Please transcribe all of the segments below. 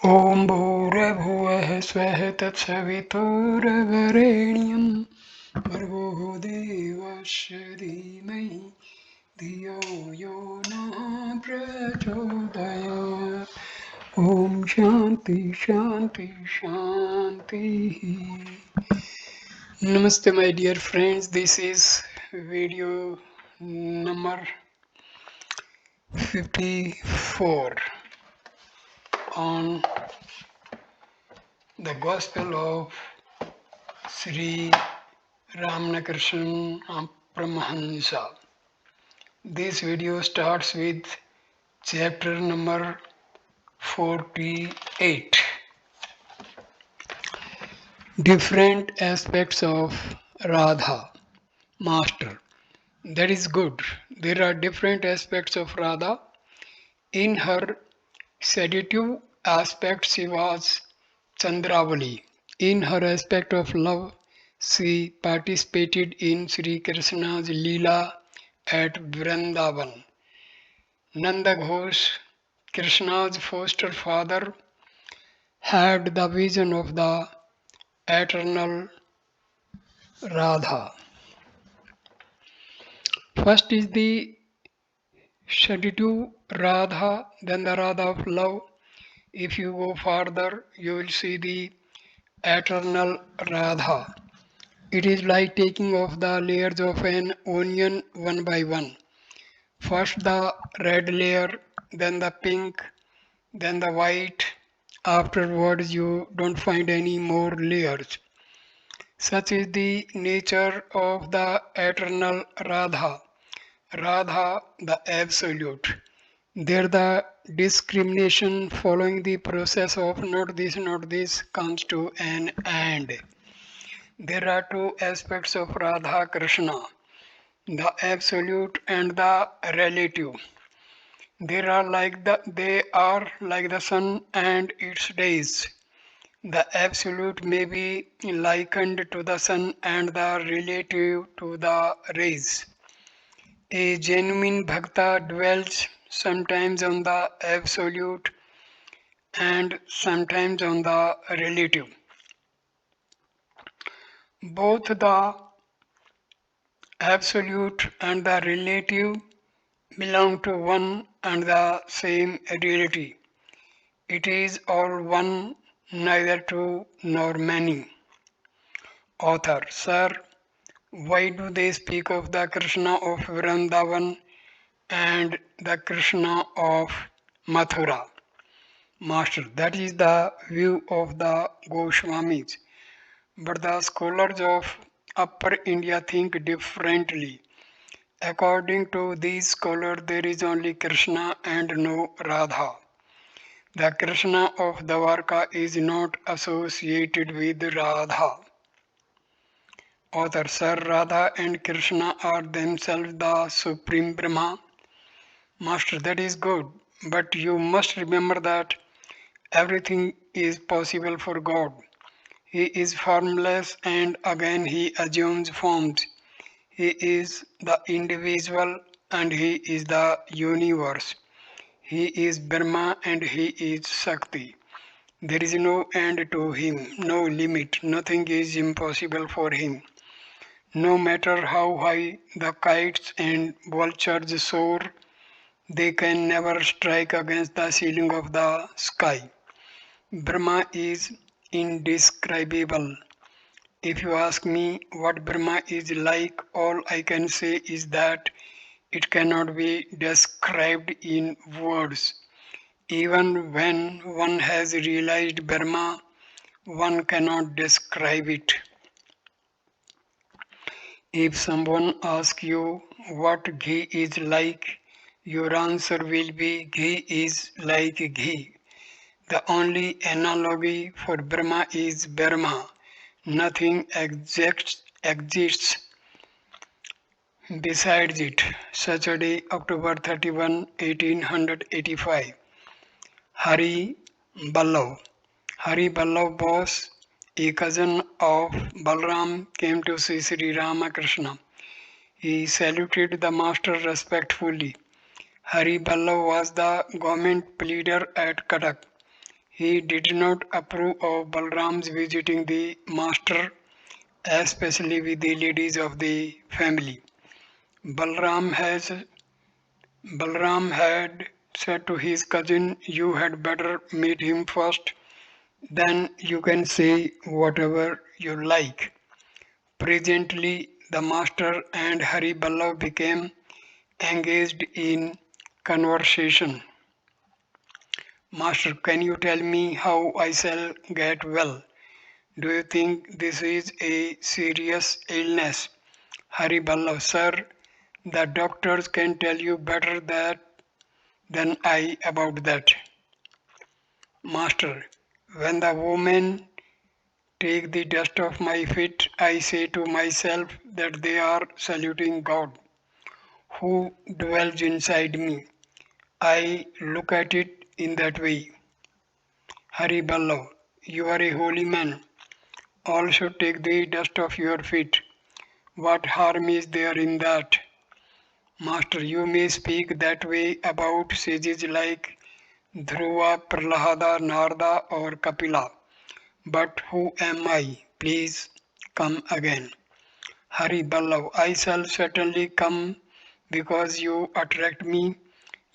ॐ भूर्भुवः स्वः तत्सवितुर्वरेण्यं भर्गो देवस्य धीमहि धियो यो नः प्रचोदयात् ॐ शान्ति शान्ति शान्तिः. Namaste my dear friends, this is video number 54 on the Gospel of Sri Ramakrishna Parmahamsa. This video starts with chapter number 48. Different aspects of Radha, Master. That is good. There are different aspects of Radha. In her sedative aspect, she was Chandravali. In her aspect of love, she participated in Sri Krishna's Leela at Vrindavan. Nanda Ghosh, Krishna's foster father, had the vision of the eternal Radha. First is the sedative Radha, then the Radha of love. If you go further, you will see the eternal Radha. It is like taking off the layers of an onion one by one. First the red layer, then the pink, then the white. Afterwards, you don't find any more layers. Such is the nature of the eternal Radha. Radha, the Absolute. There the discrimination following the process of not this comes to an end. There are two aspects of Radha Krishna, the absolute and the relative. They are like the sun and its days. The absolute may be likened to the sun and the relative to the rays. A genuine bhakta dwells sometimes on the absolute and sometimes on the relative. Both the absolute and the relative belong to one and the same reality. It is all one, neither two nor many. Author, Sir, why do they speak of the Krishna of Vrindavan and the Krishna of Mathura? Master, that is the view of the Goswamis. But the scholars of Upper India think differently. According to these scholars, there is only Krishna and no Radha. The Krishna of Dwarka is not associated with Radha. Author, Sir, Radha and Krishna are themselves the Supreme Brahma. Master, that is good, but you must remember that everything is possible for God. He is formless and again he assumes forms. He is the individual and he is the universe. He is Brahma and he is Shakti. There is no end to him, no limit, nothing is impossible for him. No matter how high the kites and vultures soar, they can never strike against the ceiling of the sky. Brahma is indescribable. If you ask me what Brahma is like, all I can say is that it cannot be described in words. Even when one has realized Brahma, one cannot describe it. If someone asks you what ghee is like, your answer will be ghee is like ghee. The only analogy for Brahma is Brahma. Nothing exists besides it. Saturday, October 31, 1885. Hari Ballav. Hari Ballav Bose, a cousin of Balram, came to see Sri Ramakrishna. He saluted the master respectfully. Hari Ballav was the government pleader at Cuttack. He did not approve of Balram's visiting the master, especially with the ladies of the family. Balram has Balram had said to his cousin, "You had better meet him first, then you can say whatever you like." Presently, the master and Hari Ballabh became engaged in conversation. "Master, can you tell me how I shall get well? Do you think this is a serious illness?" Hari Ballabh, "Sir, the doctors can tell you better than I about that." "Master, when the women take the dust off my feet, I say to myself that they are saluting God, who dwells inside me. I look at it in that way." Hari Ballabh, "You are a holy man. All should take the dust off your feet. What harm is there in that?" "Master, you may speak that way about sages like Dhruva, Prahlada, Narada, or Kapila. But who am I? Please come again." Hari Ballabh, "I shall certainly come because you attract me.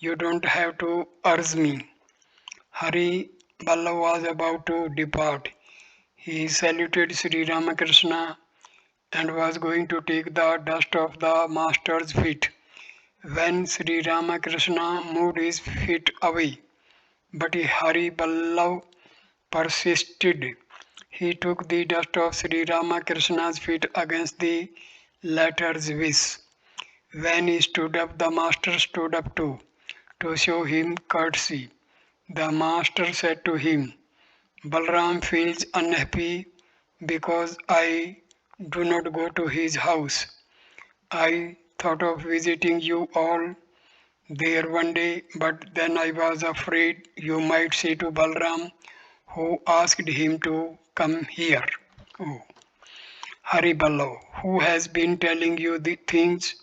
You don't have to urge me." Hari Ballabh was about to depart. He saluted Sri Ramakrishna and was going to take the dust off the master's feet when Sri Ramakrishna moved his feet away. But Hari Ballabh persisted. He took the dust of Sri Ramakrishna's feet against the latter's wish. When he stood up, the master stood up too, to show him courtesy. The master said to him, "Balram feels unhappy because I do not go to his house. I thought of visiting you all there one day, but then I was afraid you might say to Balram, who asked him to come here." Oh. Hari Ballabh, "Who has been telling you the things?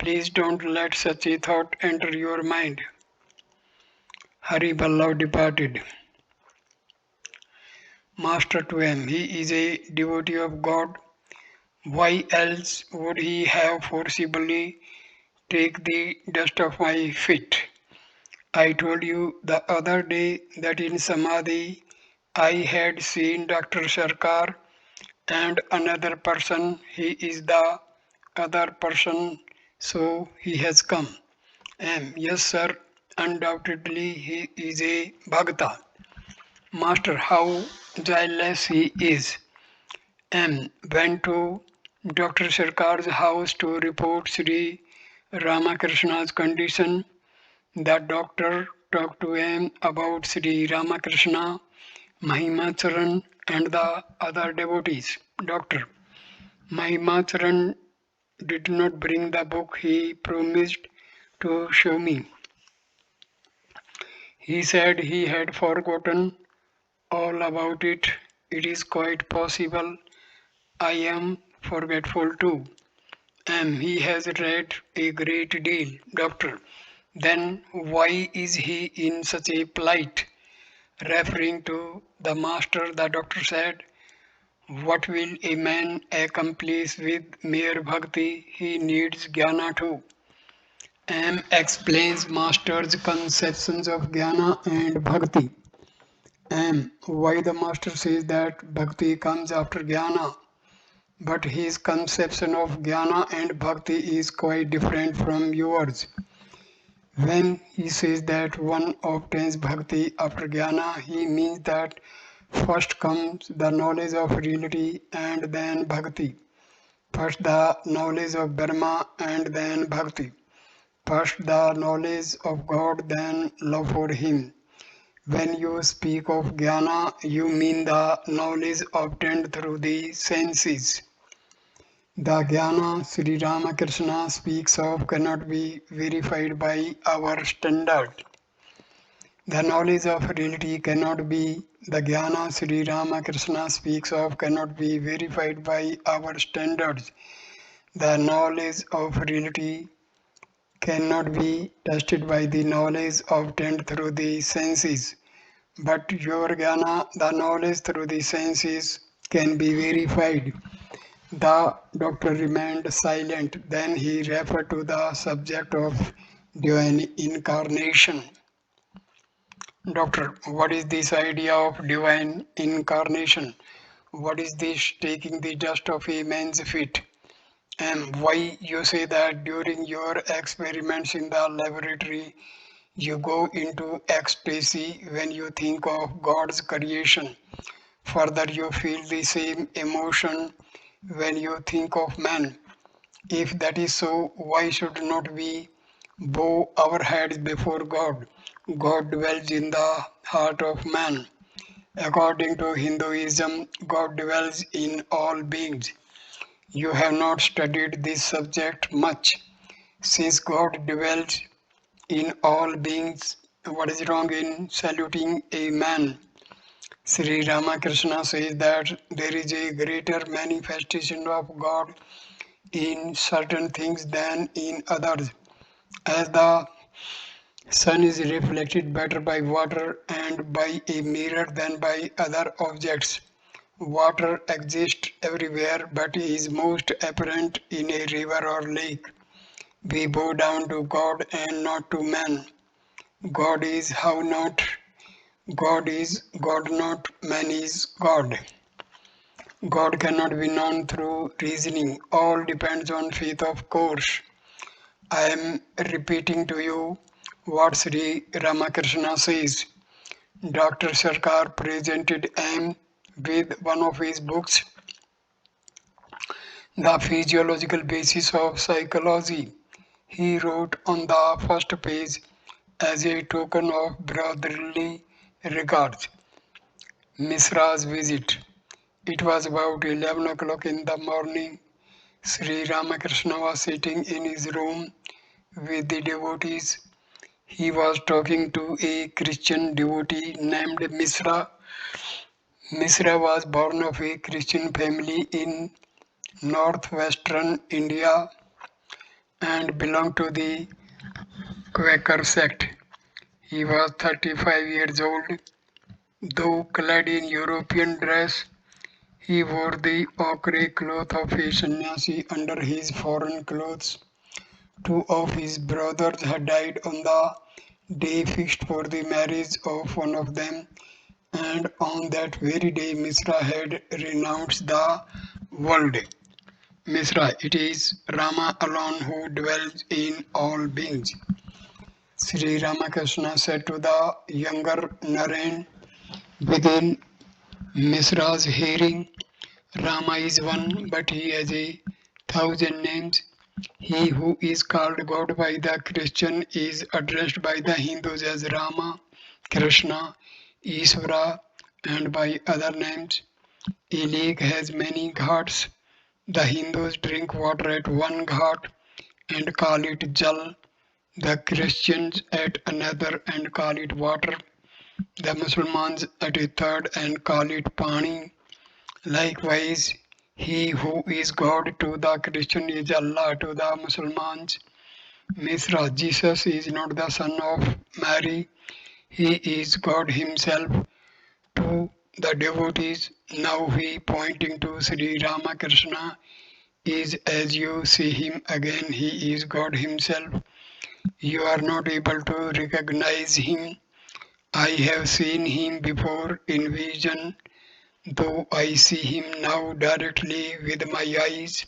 Please don't let such a thought enter your mind." Hari Ballabh departed. Master to him, "He is a devotee of God. Why else would he have forcibly take the dust of my feet? I told you the other day that in Samadhi I had seen Dr. Sarkar and another person. He is the other person, so he has come." Yes, sir, undoubtedly he is a Bhagata." Master, how zealous he is. Went to Dr. Sarkar's house to report Sri Ramakrishna's condition. The doctor talked to him about Sri Ramakrishna, Mahimacharan, and the other devotees. Doctor, Mahimacharan did not bring the book he promised to show me. He said he had forgotten all about it. It is quite possible I am forgetful too. He has read a great deal. Doctor, then why is he in such a plight? Referring to the master, the doctor said, "What will a man accomplish with mere bhakti? He needs jnana too." Explains master's conceptions of jnana and bhakti. Why the master says that bhakti comes after jnana, but his conception of jnana and bhakti is quite different from yours. When he says that one obtains bhakti after jnana, he means that first comes the knowledge of reality and then bhakti. First the knowledge of Brahma and then bhakti. First the knowledge of God, then love for Him. When you speak of jnana, you mean the knowledge obtained through the senses. The jnana Sri Ramakrishna speaks of cannot be verified by our standard. The knowledge of reality cannot be, the jnana Sri Ramakrishna speaks of cannot be verified by our standards. The knowledge of reality cannot be tested by the knowledge obtained through the senses. But your jnana, the knowledge through the senses, can be verified. The doctor remained silent. Then he referred to the subject of divine incarnation. Doctor, what is this idea of divine incarnation? What is this taking the dust of a man's feet? And why you say that during your experiments in the laboratory you go into ecstasy when you think of God's creation? Further, you feel the same emotion when you think of man. If that is so, why should not we bow our heads before God? God dwells in the heart of man. According to Hinduism, God dwells in all beings. You have not studied this subject much. Since God dwells in all beings, what is wrong in saluting a man? Sri Ramakrishna says that there is a greater manifestation of God in certain things than in others. As the sun is reflected better by water and by a mirror than by other objects. Water exists everywhere but is most apparent in a river or lake. We bow down to God and not to man. God is how not God is God, not man is God. God cannot be known through reasoning. All depends on faith, of course. I am repeating to you what Sri Ramakrishna says. Dr. Sarkar presented M with one of his books, The Physiological Basis of Psychology. He wrote on the first page, as a token of brotherly regards, Misra's visit. It was about 11 o'clock in the morning. Sri Ramakrishna was sitting in his room with the devotees. He was talking to a Christian devotee named Misra. Misra was born of a Christian family in northwestern India and belonged to the Quaker sect. He was 35 years old. Though clad in European dress, he wore the ochre cloth of a sannyasi under his foreign clothes. Two of his brothers had died on the day fixed for the marriage of one of them, and on that very day Misra had renounced the world. Misra, it is Rama alone who dwells in all beings. Sri Ramakrishna said to the younger Naren within Misra's hearing, Rama is one, but he has 1,000 names. He who is called God by the Christian is addressed by the Hindus as Rama, Krishna, Ishvara, and by other names. A lake has many ghats. The Hindus drink water at one ghat and call it Jal. The Christians at another and call it water. The Muslims at a third and call it Pani. Likewise, he who is God to the Christian is Allah to the Muslims. Misra, Jesus is not the son of Mary, he is God himself to the devotees. Now he, pointing to Sri Ramakrishna, is as you see him again, he is God himself. You are not able to recognize him. I have seen him before in vision, though I see him now directly with my eyes.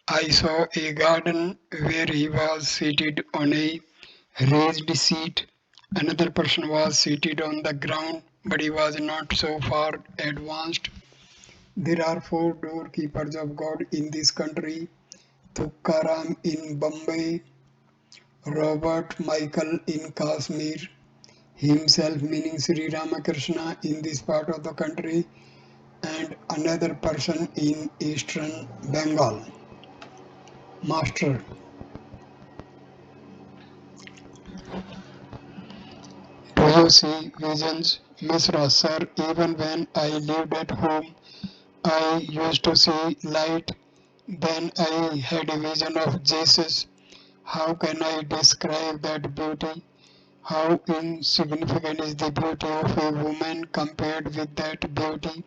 I saw a garden where he was seated on a raised seat. Another person was seated on the ground, but he was not so far advanced. There are four doorkeepers of God in this country: Tukaram in Bombay, Robert Michael in Kashmir, himself meaning Sri Ramakrishna in this part of the country, and another person in eastern Bengal. Master, do you see visions? Misra, sir, even when I lived at home, I used to see light. Then I had a vision of Jesus. How can I describe that beauty? How insignificant is the beauty of a woman compared with that beauty?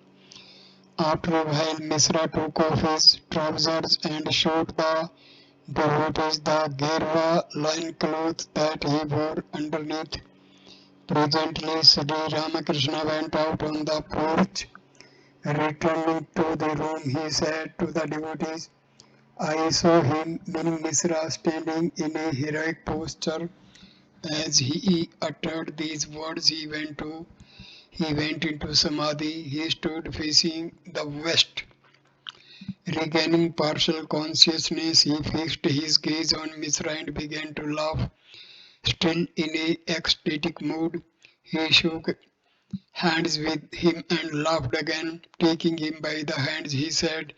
After a while, Misra took off his trousers and showed the devotees the Gerva loincloth that he wore underneath. Presently, Sri Ramakrishna went out on the porch. Returning to the room, he said to the devotees, I saw him, meaning Misra, standing in a heroic posture. As he uttered these words, he went into samadhi. He stood facing the west. Regaining partial consciousness, he fixed his gaze on Misra and began to laugh. Still in a ecstatic mood, he shook hands with him and laughed again. Taking him by the hands, he said,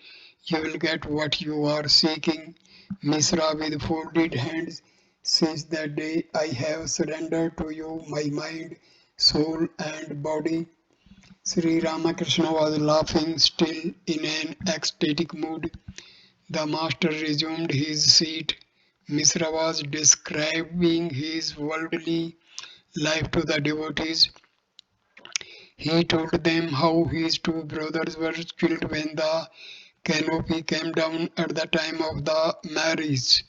You will get what you are seeking. Misra, with folded hands, since that day I have surrendered to you my mind, soul, and body. Sri Ramakrishna was laughing, still in an ecstatic mood. The master resumed his seat. Misra was describing his worldly life to the devotees. He told them how his two brothers were killed when the canopy came down at the time of the marriage.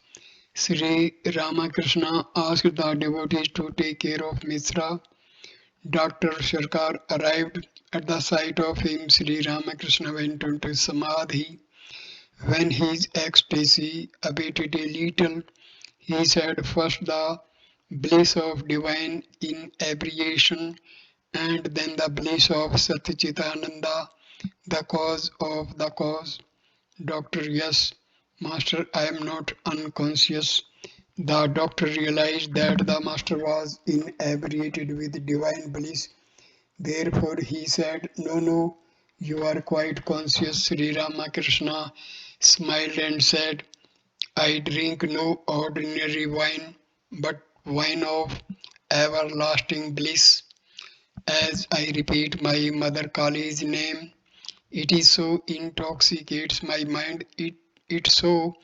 Sri Ramakrishna asked the devotees to take care of Misra. Dr. Sarkar arrived at the sight of him. Sri Ramakrishna went into samadhi. When his ecstasy abated a little, he said first the bliss of divine inebriation and then the bliss of Satchitananda, the cause of the cause. Doctor, yes, Master, I am not unconscious. The doctor realized that the master was inebriated with divine bliss. Therefore he said, No, no, you are quite conscious. Sri Ramakrishna smiled and said, I drink no ordinary wine, but wine of everlasting bliss. As I repeat my mother Kali's name, it so intoxicates my mind. It so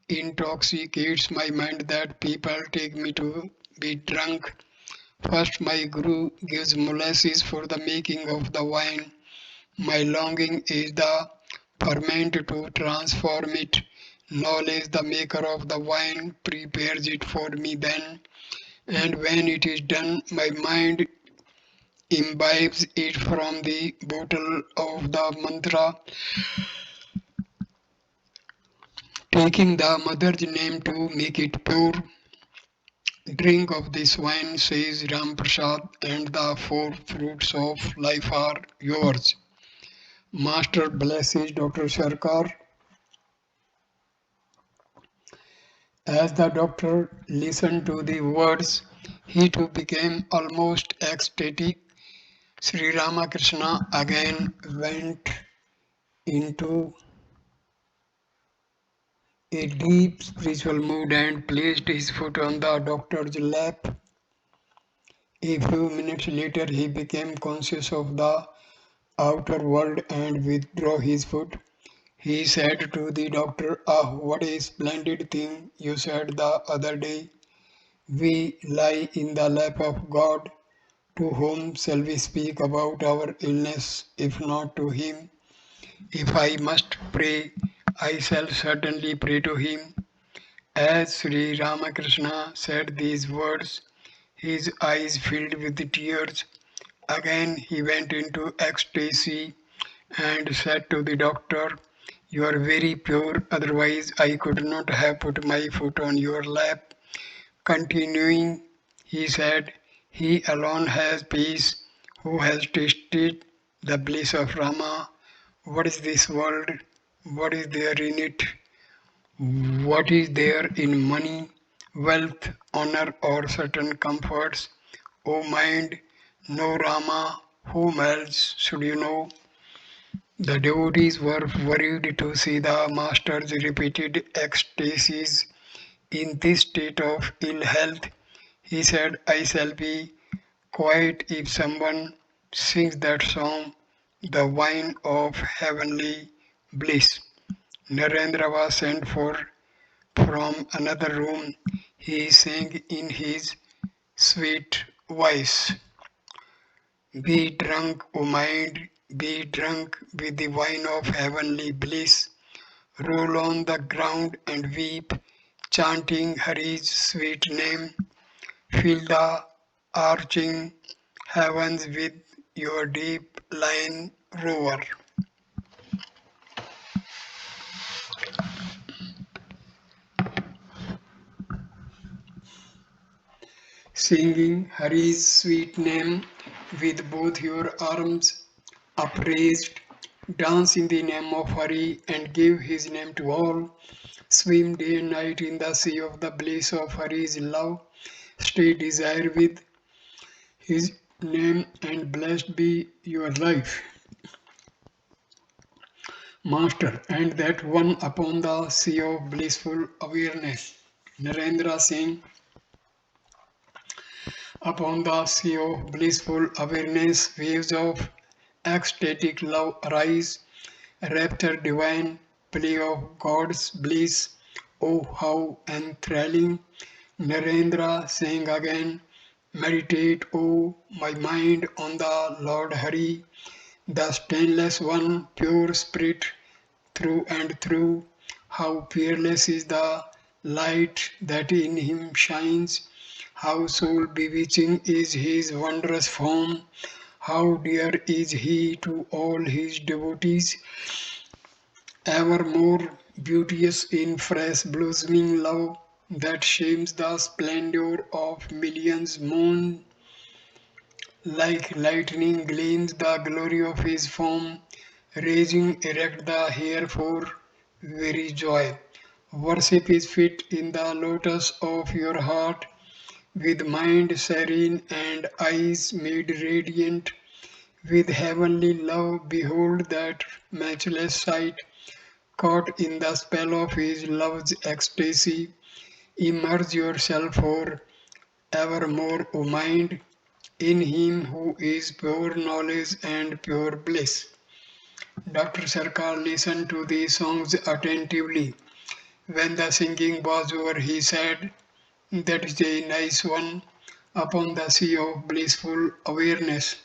intoxicates my mind that people take me to be drunk. First, my guru gives molasses for the making of the wine. My longing is the ferment to transform it. Knowledge, the maker of the wine, prepares it for me then. And when it is done, my mind imbibes it from the bottle of the mantra, taking the mother's name to make it pure. Drink of this wine, says Ram Prasad, and the four fruits of life are yours. Master blesses Dr. Sarkar. As the doctor listened to the words, he too became almost ecstatic. Sri Ramakrishna again went into a deep spiritual mood and placed his foot on the doctor's lap. A few minutes later, he became conscious of the outer world and withdrew his foot. He said to the doctor, Ah, what a splendid thing you said the other day. We lie in the lap of God. To whom shall we speak about our illness, if not to Him? If I must pray, I shall certainly pray to Him. As Sri Ramakrishna said these words, his eyes filled with tears. Again he went into ecstasy and said to the doctor, You are very pure, otherwise I could not have put my foot on your lap. Continuing, he said, He alone has peace who has tasted the bliss of Rama. What is this world? What is there in it? What is there in money, wealth, honor, or certain comforts? O mind, know Rama, whom else should you know? The devotees were worried to see the master's repeated ecstasies. In this state of ill health, he said, I shall be quiet if someone sings that song, The Wine of Heavenly Bliss. Narendra was sent for from another room. He sang in his sweet voice. Be drunk, O mind, be drunk with the wine of heavenly bliss. Roll on the ground and weep, chanting Hari's sweet name. Fill the arching heavens with your deep line roar. Singing Hari's sweet name with both your arms upraised. Dance in the name of Hari and give his name to all. Swim day and night in the sea of the bliss of Hari's love. Stay desire with his name and blessed be your life. Master, and that one upon the sea of blissful awareness. Narendra Singh, upon the sea of blissful awareness, waves of ecstatic love arise, rapture divine, play of God's bliss. Oh, how enthralling! Narendra sang again, meditate, O my mind, on the Lord Hari, the stainless one, pure spirit, through and through. How peerless is the light that in him shines. How soul bewitching is his wondrous form. How dear is he to all his devotees. Ever more beauteous in fresh blossoming love that shames the splendor of millions moon. Like lightning gleams the glory of his form, raising erect the hair for very joy. Worship is fit in the lotus of your heart, with mind serene and eyes made radiant. With heavenly love, behold that matchless sight, caught in the spell of his love's ecstasy. Immerse yourself for evermore, O mind, in him who is pure knowledge and pure bliss. Dr. Sarkar listened to these songs attentively. When the singing was over, he said, that is a nice one, upon the sea of blissful awareness.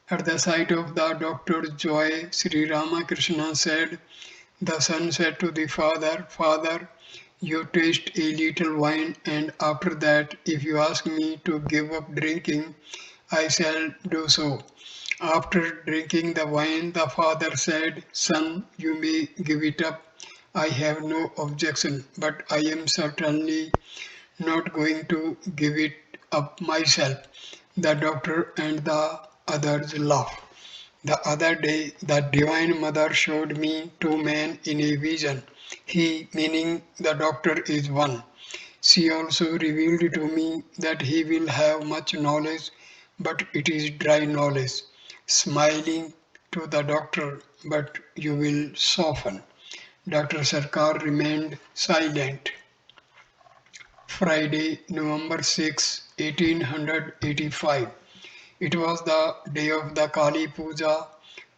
At the sight of the doctor's joy, Sri Ramakrishna said, the son said to the father, Father, you taste a little wine, and after that, if you ask me to give up drinking, I shall do so. After drinking the wine, the father said, Son, you may give it up. I have no objection, but I am certainly not going to give it up myself. The doctor and the others laughed. The other day, the Divine Mother showed me two men in a vision. He, meaning the doctor, is one. She also revealed to me that he will have much knowledge, but it is dry knowledge. Smiling to the doctor, but you will soften. Dr. Sarkar remained silent. Friday, November 6, 1885. It was the day of the Kali Puja,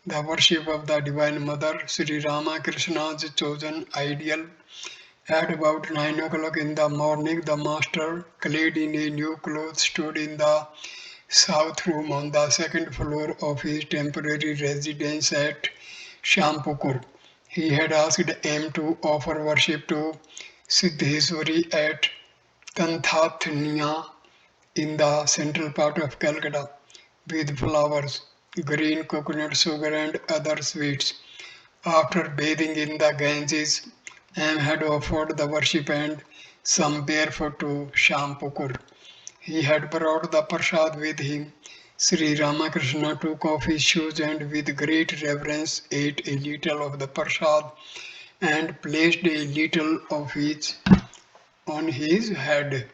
the worship of the Divine Mother, Sri Ramakrishna's chosen ideal. At about 9 o'clock in the morning, the master, clad in a new cloth, stood in the south room on the second floor of his temporary residence at Shampukur. He had asked M to offer worship to Siddheswari at Kanthathniya in the central part of Calcutta, with flowers, green coconut sugar and other sweets. After bathing in the Ganges, M had offered the worship and some barefoot to Shampukur. He had brought the prasad with him. Sri Ramakrishna took off his shoes and with great reverence ate a little of the prasad and placed a little of it on his head.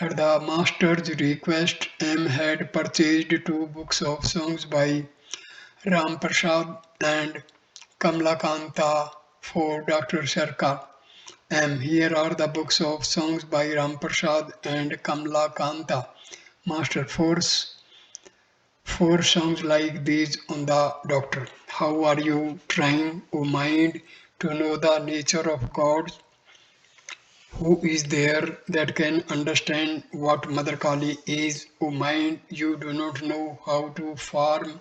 At the master's request, M had purchased two books of songs by Ram Prasad and Kamlakanta for Dr. Sarkar. Here are the books of songs by Ram Prasad and Kamlakanta. Master, four songs like these on the doctor. How are you trying, O mind, to know the nature of God? Who is there that can understand what Mother Kali is? O mind, you do not know how to farm.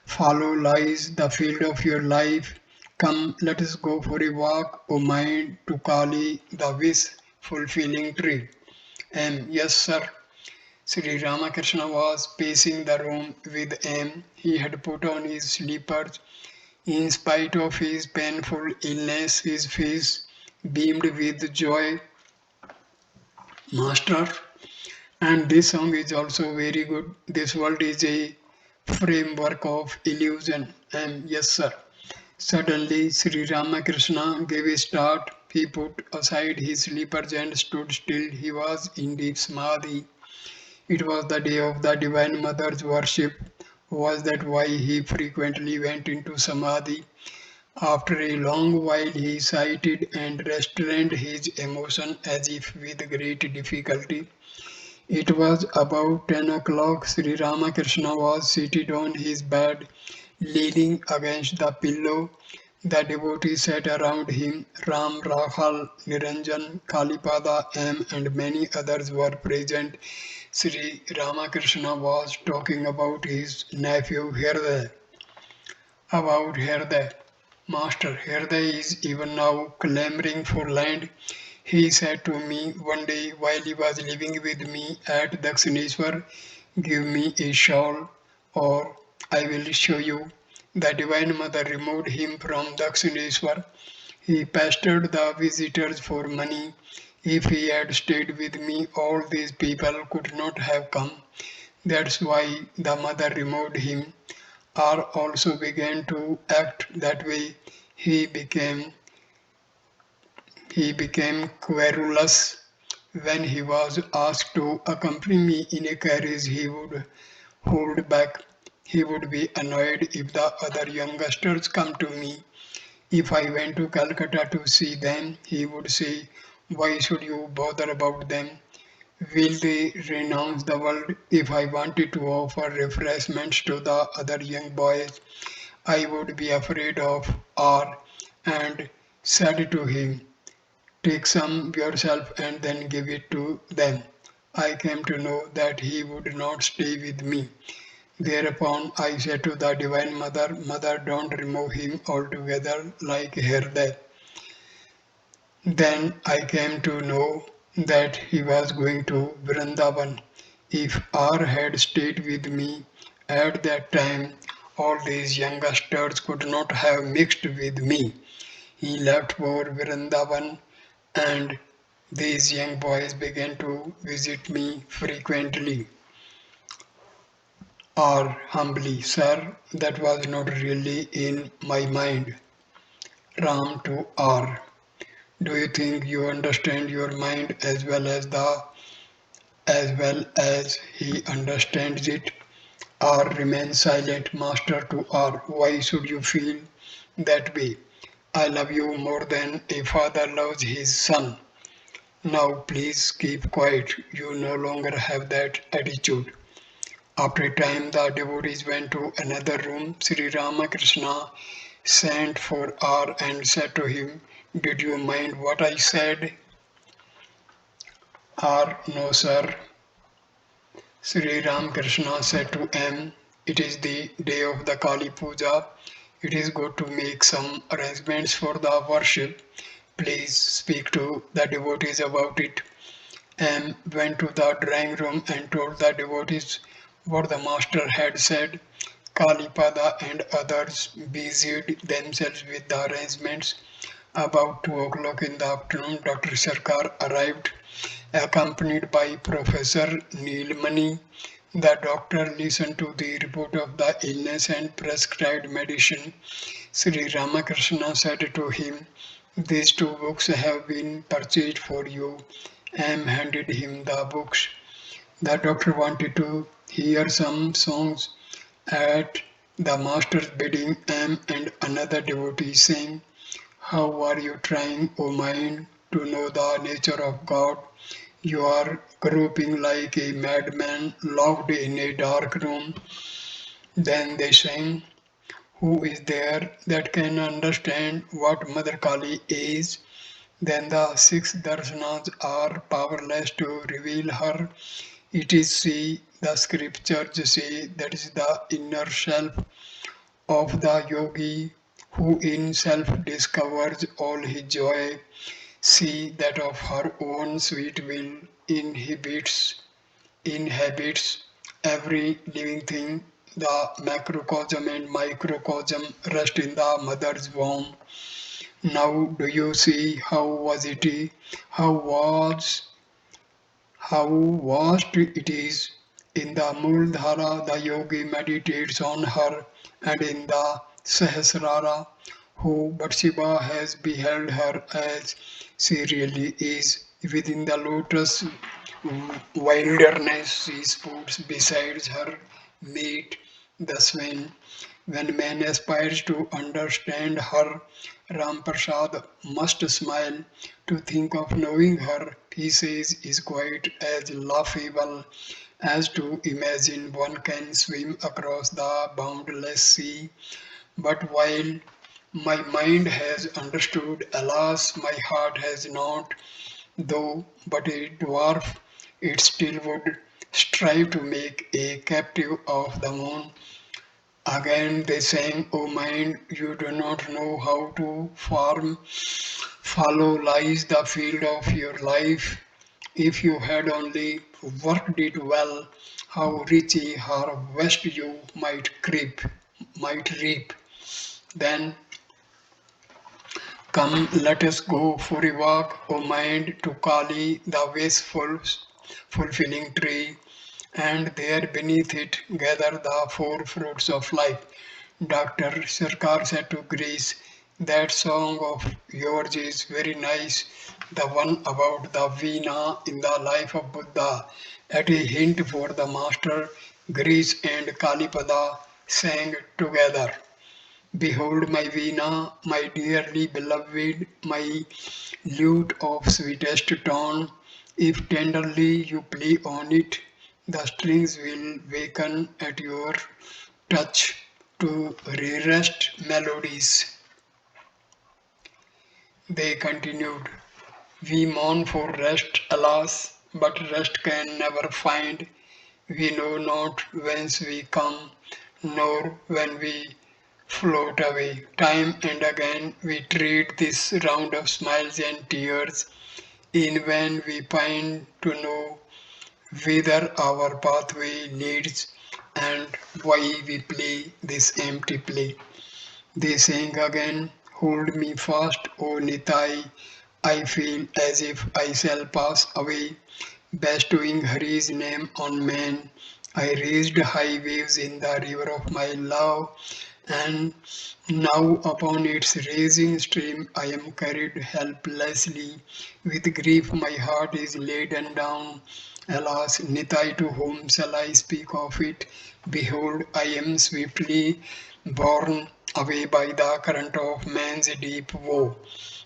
Follow lies the field of your life. Come, let us go for a walk, O mind, to Kali, the wish fulfilling tree. And yes, sir. Sri Ramakrishna was pacing the room with aim. He had put on his slippers. In spite of his painful illness, his face beamed with joy. Master, and this song is also very good. This world is a framework of illusion. And yes, sir. Suddenly, Sri Ramakrishna gave a start. He put aside his slippers and stood still. He was in deep samadhi. It was the day of the Divine Mother's worship. Was that why he frequently went into samadhi? After a long while, he sighed and restrained his emotion as if with great difficulty. It was about 10 o'clock. Sri Ramakrishna was seated on his bed, leaning against the pillow. The devotees sat around him. Ram, Rahal, Niranjan, Kalipada, M, and many others were present. Sri Ramakrishna was talking about his nephew Hirday. About Hirday. Master, Hirday is even now clamoring for land. He said to me one day while he was living with me at Dakshineshwar, give me a shawl or I will show you. The Divine Mother removed him from Dakshineshwar. He pestered the visitors for money. If he had stayed with me, all these people could not have come. That's why the mother removed him. R also began to act that way. He became he became querulous. When he was asked to accompany me in a carriage, he would hold back. He would be annoyed if the other youngsters come to me. If I went to Calcutta to see them, he would say, why should you bother about them? Will they renounce the world? If I wanted to offer refreshments to the other young boys, I would be afraid of R and said to him, take some yourself and then give it to them. I came to know that he would not stay with me. Thereupon I said to the Divine Mother, Mother, don't remove him altogether like Hirday. Then I came to know that he was going to Vrindavan. If R had stayed with me at that time, all these youngsters could not have mixed with me. He left for Vrindavan and these young boys began to visit me frequently. Or humbly, sir, that was not really in my mind. Ram to R. Do you think you understand your mind as he understands it? R remains silent, master to R. Why should you feel that way? I love you more than a father loves his son. Now please keep quiet. You no longer have that attitude. After a time, the devotees went to another room. Sri Ramakrishna sent for R and said to him, did you mind what I said? R, no sir. Sri Ramakrishna said to M, it is the day of the Kali Puja. It is good to make some arrangements for the worship. Please speak to the devotees about it. M went to the drawing room and told the devotees what the master had said. Kalipada and others busied themselves with the arrangements. About 2 o'clock in the afternoon, Dr. Sarkar arrived, accompanied by Professor Neelmani. The doctor listened to the report of the illness and prescribed medicine. Sri Ramakrishna said to him, these two books have been purchased for you. M handed him the books. The doctor wanted to hear some songs. At the master's bidding, M and another devotee sang, how are you trying, O mind, to know the nature of God? You are groping like a madman locked in a dark room. Then they sang, who is there that can understand what Mother Kali is? then the six darshanas are powerless to reveal her. It is she, the scriptures say, that is the inner self of the yogi who in self discovers all his joy. She that of her own sweet will inhabits every living thing. The macrocosm and microcosm rest in the mother's womb. Now do you see how was it? How was how vast it is. In the Muladhara, the yogi meditates on her, and in the Sahasrara, who but Shiva has beheld her as she really is. Within the lotus wilderness, she puts beside her meat, the swain. When man aspires to understand her, Ramprasad must smile. To think of knowing her, he says, is quite as laughable as to imagine one can swim across the boundless sea. But while my mind has understood, alas, my heart has not, though but a dwarf, it still would strive to make a captive of the moon. Again they sang, O mind, you do not know how to farm. Follow lies the field of your life. If you had only worked it well, how rich a harvest you might reap. Then come, let us go for a walk, O mind, to Kali, the wasteful, fulfilling tree, and there beneath it gather the four fruits of life. Dr. Sarkar said to Greece, that song of yours is very nice, the one about the Veena in the life of Buddha. At a hint for the master, Greece and Kalipada sang together. Behold my Veena, my dearly beloved, my lute of sweetest tone. If tenderly you play on it, the strings will waken at your touch to rarest melodies. They continued, we mourn for rest, alas, but rest can never find. We know not whence we come, nor when we float away. Time and again we treat this round of smiles and tears. In vain we pine to know whither our pathway leads and why we play this empty play. They sang again, hold me fast, O Nitai. I feel as if I shall pass away, bestowing Hari's name on man. I raised high waves in the river of my love, and now upon its raging stream I am carried helplessly. With grief my heart is laden down. Alas, Nitai, to whom shall I speak of it? Behold, I am swiftly borne away by the current of man's deep woe.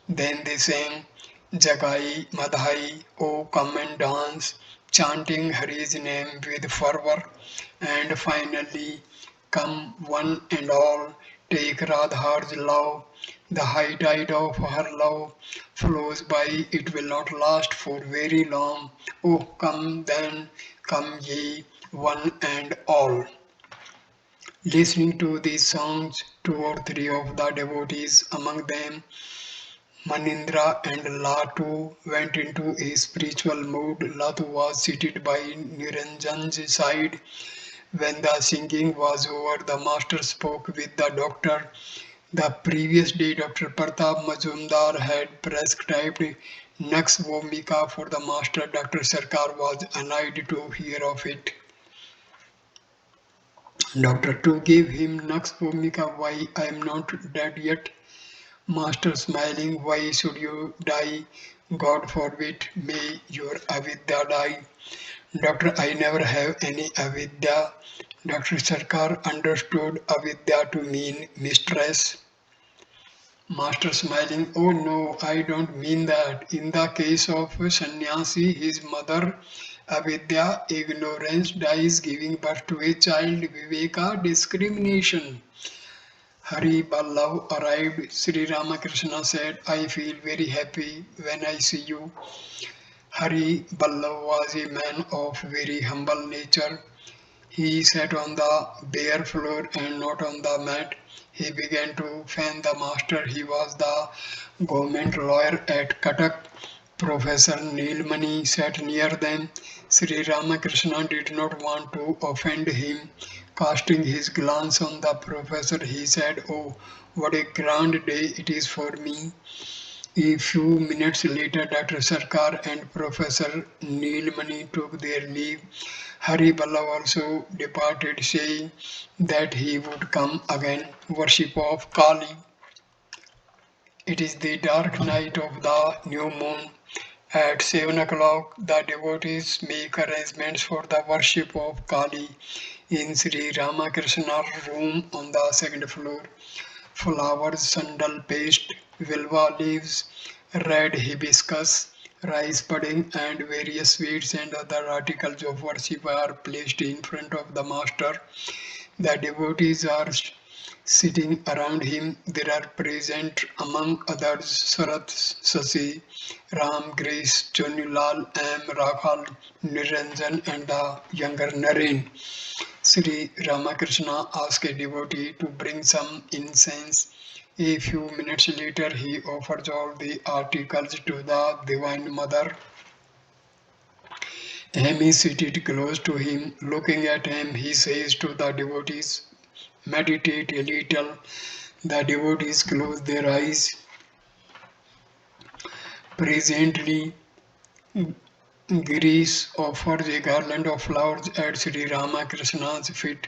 Then they sang, Jagai Madhai, O come and dance, chanting Hari's name with fervor, and finally, come one and all, take Radhar's love. The high tide of her love flows by, it will not last for very long. Oh, come then, come ye, one and all. Listening to these songs, two or three of the devotees, among them Manindra and Latu, went into a spiritual mood. Latu was seated by Niranjan's side. When the singing was over, the master spoke with the doctor. The previous day, Dr. Pratap Majumdar had prescribed Nux vomica for the master. Dr. Sarkar was annoyed to hear of it. Doctor, to give him Nux vomica, why I am not dead yet. Master smiling, why should you die? God forbid, may your avidya die. Doctor, I never have any avidya. Dr. Sarkar understood avidya to mean mistress. Master smiling, oh no, I don't mean that. In the case of sannyasi, his mother, avidya, ignorance, dies giving birth to a child, viveka, discrimination. Hari Ballav arrived. Sri Ramakrishna said, I feel very happy when I see you. Hari Ballav was a man of very humble nature. He sat on the bare floor and not on the mat. He began to fan the master. He was the government lawyer at Cuttack. Professor Neelmani sat near them. Sri Ramakrishna did not want to offend him. Casting his glance on the professor, he said, Oh, what a grand day it is for me. A few minutes later, Dr. Sarkar and Professor Neelmani took their leave. Hari Ballab also departed, saying that he would come again. Worship of Kali. It is the dark night of the new moon. At 7 o'clock, the devotees make arrangements for the worship of Kali in Sri Ramakrishna's room on the second floor. Flowers, sandal paste, vilva leaves, red hibiscus, rice pudding, and various sweets and other articles of worship are placed in front of the master. The devotees are sitting around him. There are present among others Sarat Sasi, Ram, Grace, Jonilal, M, Rakhal, Niranjan, and the younger Naren. Sri Ramakrishna asked a devotee to bring some incense. A few minutes later, he offers all the articles to the Divine Mother. M is seated close to him. Looking at him, he says to the devotees, Meditate a little. The devotees close their eyes. Presently, Girish offers a garland of flowers at Sri Ramakrishna's feet.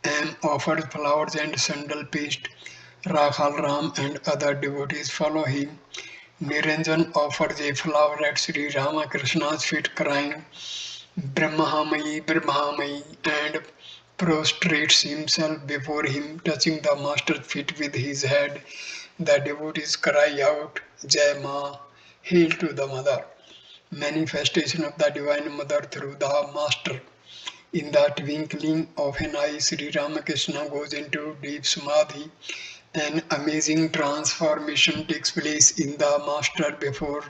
M offers flowers and sandal paste. Rakhal Ram and other devotees follow him. Niranjan offers a flower at Sri Ramakrishna's feet, crying, Brahmahamayi, Brahmahamayi, and prostrates himself before him, touching the master's feet with his head. The devotees cry out, Jai Ma, hail to the mother. Manifestation of the Divine Mother through the master. In the twinkling of an eye, Sri Ramakrishna goes into deep samadhi. An amazing transformation takes place in the master before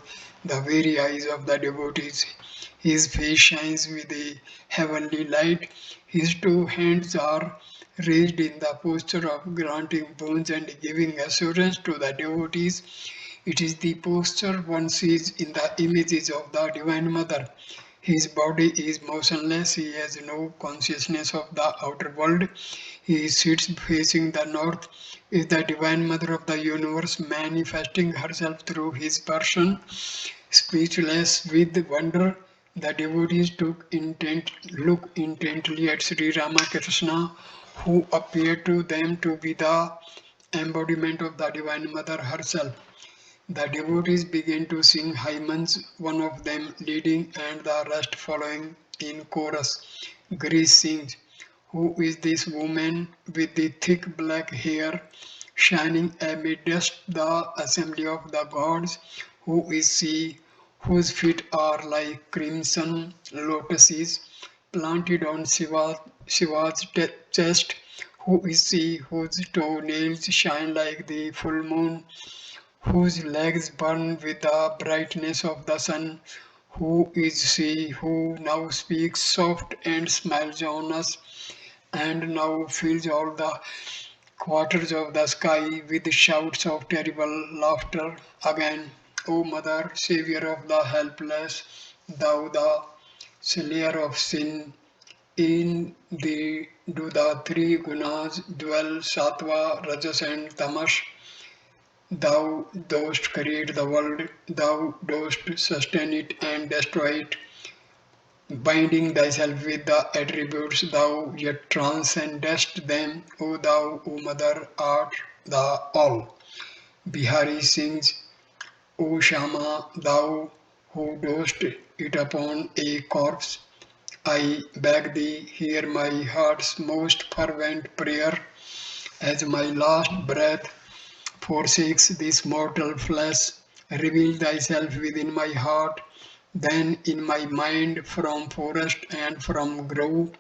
the very eyes of the devotees. His face shines with a heavenly light. His two hands are raised in the posture of granting boons and giving assurance to the devotees. It is the posture one sees in the images of the Divine Mother. His body is motionless, he has no consciousness of the outer world. He sits facing the north, is the Divine Mother of the universe manifesting herself through his person. Speechless with wonder, the devotees look intently at Sri Ramakrishna, who appeared to them to be the embodiment of the Divine Mother herself. The devotees begin to sing hymns, one of them leading and the rest following in chorus. Grace sings, Who is this woman with the thick black hair shining amidst the assembly of the gods? Who is she whose feet are like crimson lotuses planted on Shiva's chest? Who is she whose toenails shine like the full moon? Whose legs burn with the brightness of the sun? Who is she who now speaks soft and smiles on us, and now fills all the quarters of the sky with shouts of terrible laughter? Again, O Mother, Savior of the helpless, thou the slayer of sin, in thee do the three gunas dwell, sattva, rajas, and tamas. Thou dost create the world, thou dost sustain it and destroy it, binding thyself with the attributes, thou yet transcendest them, O thou, O Mother, art the all. Bihari sings, O Shama, thou who dost it upon a corpse, I beg thee, hear my heart's most fervent prayer, as my last breath forsakes this mortal flesh, reveal thyself within my heart, then in my mind from forest and from grove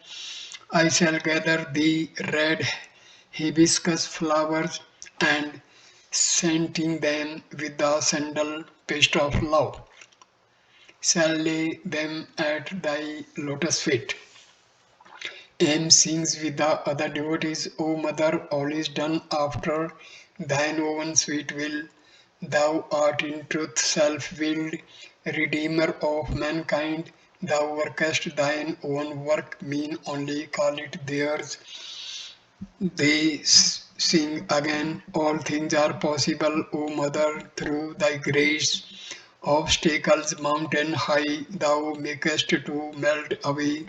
I shall gather thee red hibiscus flowers and scenting them with the sandal paste of love, shall lay them at thy lotus feet. M sings with the other devotees, O Mother, all is done after thine own sweet will. Thou art in truth self-willed, Redeemer of mankind. Thou workest thine own work, mean only call it theirs. They sing again, all things are possible, O Mother, through thy grace. Obstacles mountain high, thou makest to melt away.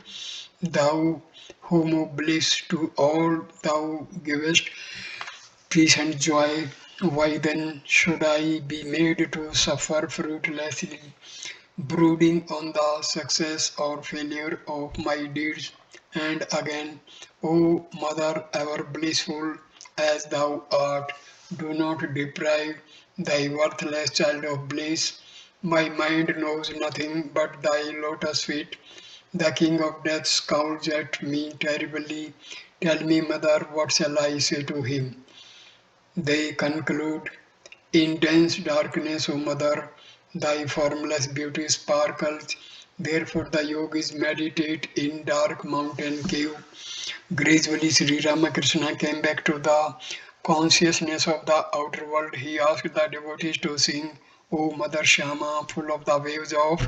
Thou whom of bliss to all thou givest peace and joy. Why then should I be made to suffer fruitlessly, brooding on the success or failure of my deeds? And again, O Mother ever blissful as thou art, do not deprive thy worthless child of bliss. My mind knows nothing but thy lotus feet. The king of death scowls at me terribly. Tell me, mother, what shall I say to him? They conclude, in dense darkness, O mother, thy formless beauty sparkles. Therefore the yogis meditate in dark mountain cave. Gradually Sri Ramakrishna came back to the consciousness of the outer world. He asked the devotees to sing, O Mother Shama, full of the waves of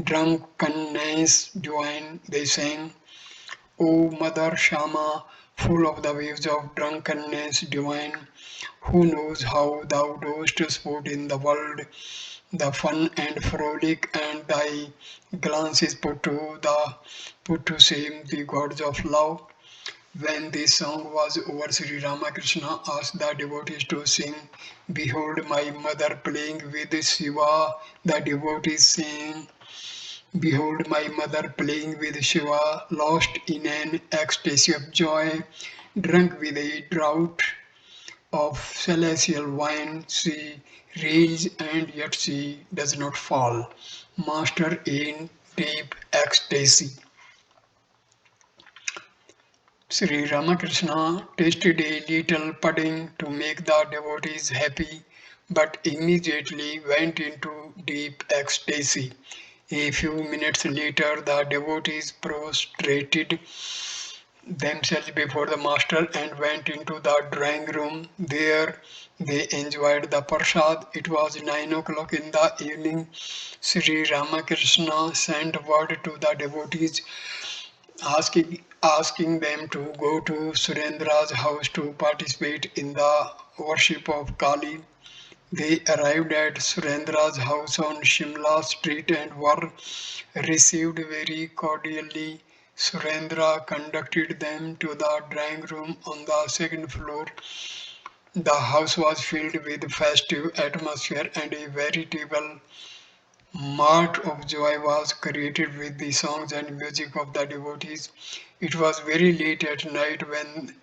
drunkenness divine. They sang, O Mother Shama, full of the waves of drunkenness divine. Who knows how thou dost sport in the world, the fun and frolic, and thy glance is put to shame the gods of love. When this song was over, Sri Ramakrishna asked the devotees to sing, Behold my mother playing with Shiva. The devotees sang, Behold my mother playing with Shiva, lost in an ecstasy of joy, drunk with a draught of celestial wine. She reels and yet she does not fall, master in deep ecstasy. Sri Ramakrishna tasted a little pudding to make the devotees happy, but immediately went into deep ecstasy. A few minutes later, the devotees prostrated themselves before the master and went into the drawing room. There they enjoyed the prasad. It was 9 o'clock in the evening. Sri Ramakrishna sent word to the devotees asking them to go to Surendra's house to participate in the worship of Kali. They arrived at Surendra's house on Shimla Street and were received very cordially. Surendra conducted them to the drawing room on the second floor. The house was filled with festive atmosphere and a veritable mart of joy was created with the songs and music of the devotees. It was very late at night when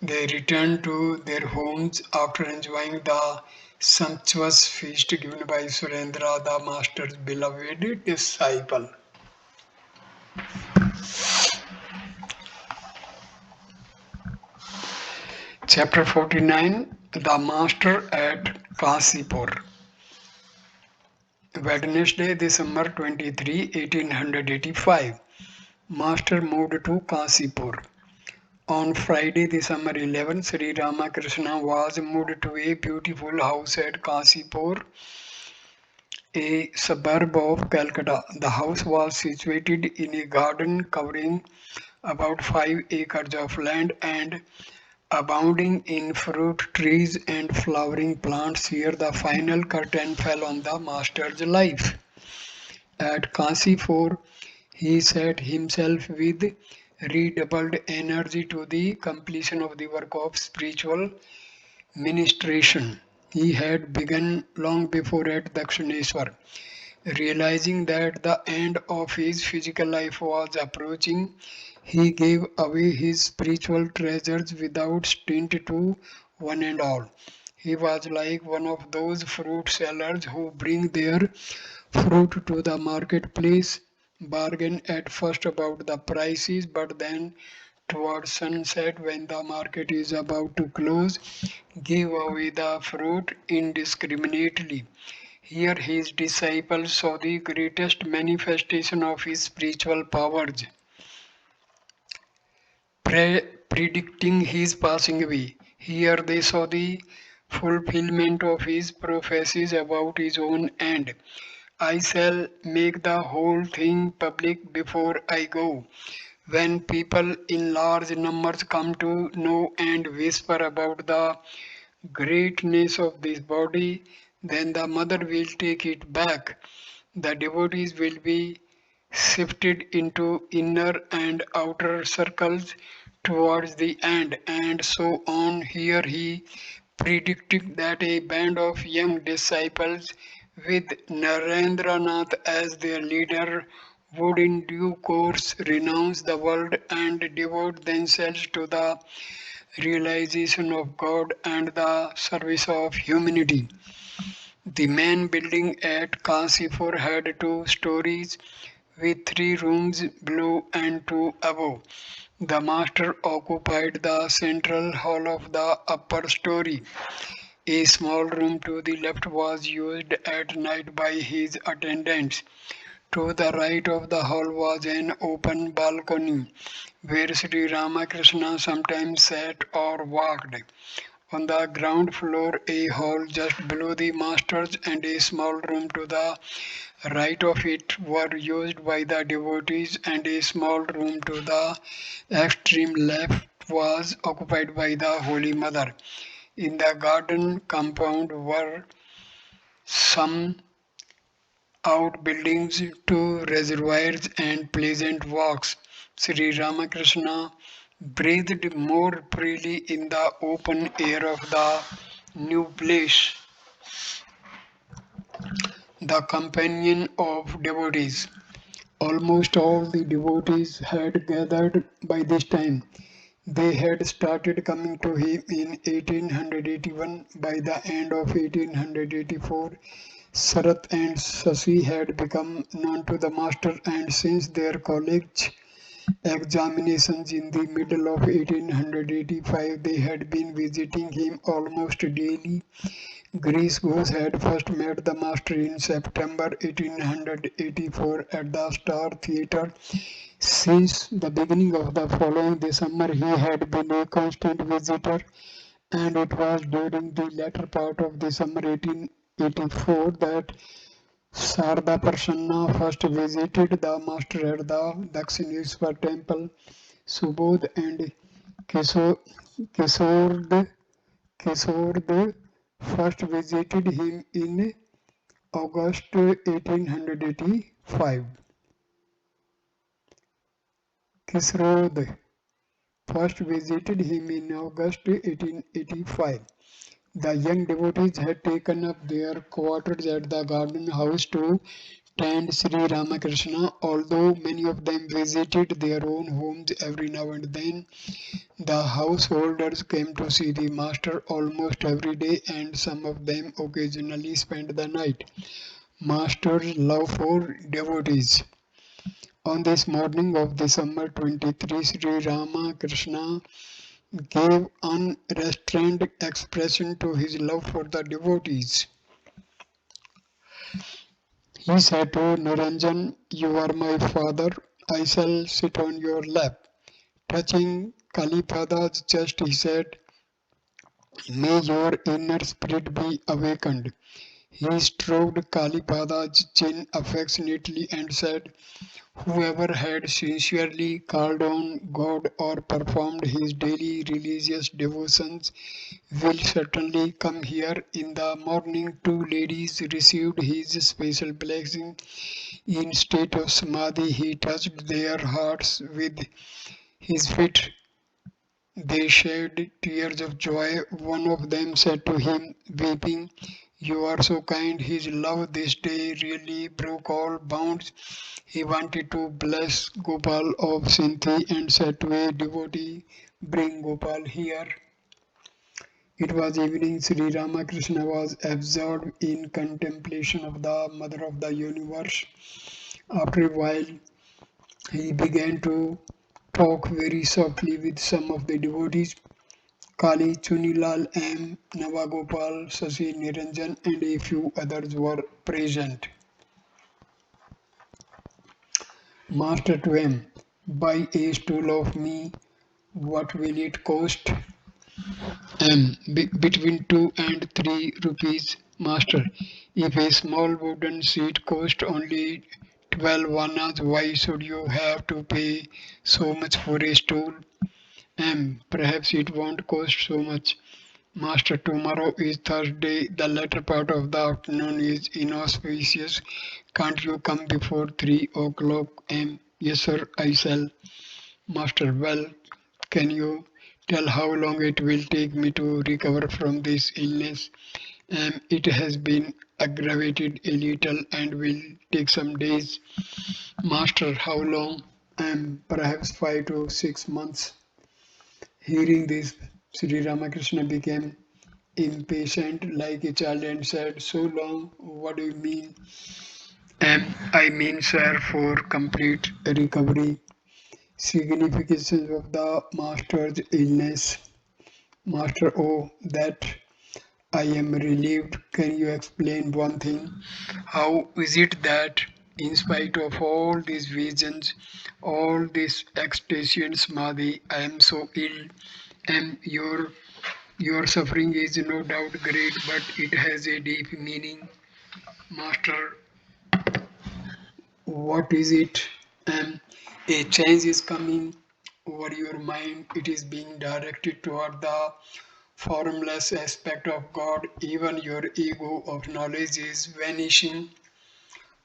they returned to their homes after enjoying the sumptuous feast given by Surendra, the master's beloved disciple. Chapter 49, The Master at Kasipur. Wednesday, December 23, 1885. Master moved to Kasipur. On Friday, December 11, Sri Ramakrishna was moved to a beautiful house at Kasipur, a suburb of Calcutta. The house was situated in a garden covering about 5 acres of land and abounding in fruit trees and flowering plants. Here the final curtain fell on the master's life. At Kasipur, he set himself with redoubled energy to the completion of the work of spiritual ministration. He had begun long before at Dakshineswar. Realizing that the end of his physical life was approaching, he gave away his spiritual treasures without stint to one and all. He was like one of those fruit sellers who bring their fruit to the marketplace, bargain at first about the prices, but then towards sunset when the market is about to close, give away the fruit indiscriminately. Here his disciples saw the greatest manifestation of his spiritual powers, predicting his passing away. Here they saw the fulfillment of his prophecies about his own end. I shall make the whole thing public before I go. When people in large numbers come to know and whisper about the greatness of this body, then the mother will take it back. The devotees will be shifted into inner and outer circles towards the end, and so on. Here he predicted that a band of young disciples with Narendranath as their leader would in due course renounce the world and devote themselves to the realization of God and the service of humanity. The main building at Kasipur had two stories with three rooms below and two above. The master occupied the central hall of the upper story. A small room to the left was used at night by his attendants. To the right of the hall was an open balcony where Sri Ramakrishna sometimes sat or walked. On the ground floor, a hall just below the master's and a small room to the right of it were used by the devotees, and a small room to the extreme left was occupied by the Holy Mother. In the garden compound were some outbuildings, two reservoirs, and pleasant walks. Sri Ramakrishna breathed more freely in the open air of the new place, the companion of devotees. Almost all the devotees had gathered by this time. They had started coming to him in 1881. By the end of 1884, Sarat and Sasi had become known to the master, and since their college examinations in the middle of 1885, they had been visiting him almost daily. Grace Ghosh had first met the master in September 1884 at the Star Theatre. Since the beginning of the following December, he had been a constant visitor, and it was during the latter part of December 1884 that Sarda Prasanna first visited the master at the Dakshineshwar temple. Subodh and Kishore, Kishore, Kishore first visited him in August 1885. Kisrod first visited him in August 1885. The young devotees had taken up their quarters at the garden house to tend Sri Ramakrishna. Although many of them visited their own homes every now and then, the householders came to see the master almost every day, and some of them occasionally spent the night. Master's love for devotees. On this morning of December 23, Sri Ramakrishna gave unrestrained expression to his love for the devotees. He said to Niranjan, "You are my father, I shall sit on your lap." Touching Kalipada's chest, he said, "May your inner spirit be awakened." He stroked Kalipada's chin affectionately and said, "Whoever had sincerely called on God or performed his daily religious devotions will certainly come here." In the morning, two ladies received his special blessing. In state of samadhi, he touched their hearts with his feet. They shed tears of joy. One of them said to him, weeping, "You are so kind." His love this day really broke all bounds. He wanted to bless Gopal of Sinti and said to a devotee, "Bring Gopal here." It was evening. Sri Ramakrishna was absorbed in contemplation of the Mother of the Universe. After a while, he began to talk very softly with some of the devotees, Kali, Chunilal M, Navagopal, Sasi Niranjan, and a few others were present. Master to M, buy a stool of me, what will it cost? Between 2 and 3 rupees, master. If a small wooden seat cost only 12 annas, why should you have to pay so much for a stool? Perhaps it won't cost so much. Master, tomorrow is Thursday. The latter part of the afternoon is inauspicious. Can't you come before 3 o'clock? Yes, sir, I shall. Master, well, can you tell how long it will take me to recover from this illness? It has been aggravated a little and will take some days. Master, how long? Perhaps 5 to 6 months. Hearing this, Sri Ramakrishna became impatient like a child and said, so long, what do you mean? I mean, sir, for complete recovery. Significance of the master's illness. Master, oh, that I am relieved. Can you explain one thing? How is it that, in spite of all these visions, all this ecstasy and samadhi, I am so ill, and your suffering is no doubt great, but it has a deep meaning. Master, what is it? A change is coming over your mind. It is being directed toward the formless aspect of God. Even your ego of knowledge is vanishing.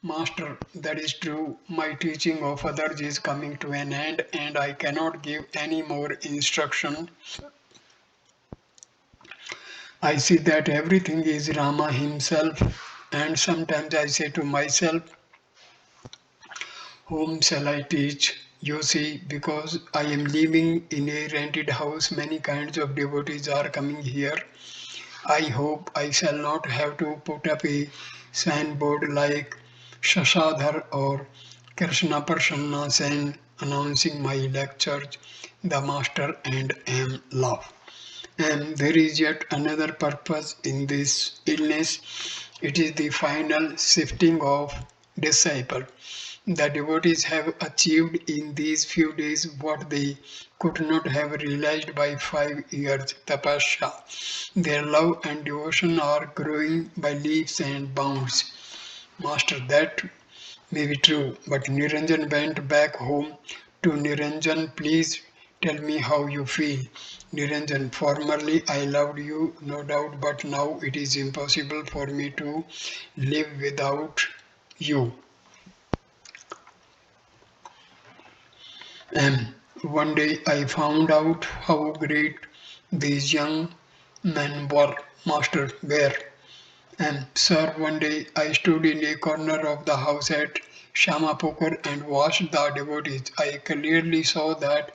Master, that is true. My teaching of others is coming to an end, and I cannot give any more instruction. I see that everything is Rama himself, and sometimes I say to myself, whom shall I teach? You see, because I am living in a rented house, many kinds of devotees are coming here. I hope I shall not have to put up a signboard like Shashadhar or Krishna Prasanna Sen announcing my lectures, the master and am love. And there is yet another purpose in this illness. It is the final shifting of disciple. The devotees have achieved in these few days what they could not have realized by 5 years tapasya. Their love and devotion are growing by leaps and bounds. Master, that may be true, but Niranjan went back home to Niranjan. Please tell me how you feel. Niranjan, formerly I loved you, no doubt, but now it is impossible for me to live without you. And one day I found out how great these young men were, master, were. And sir, one day I stood in a corner of the house at Shamapokar and watched the devotees. I clearly saw that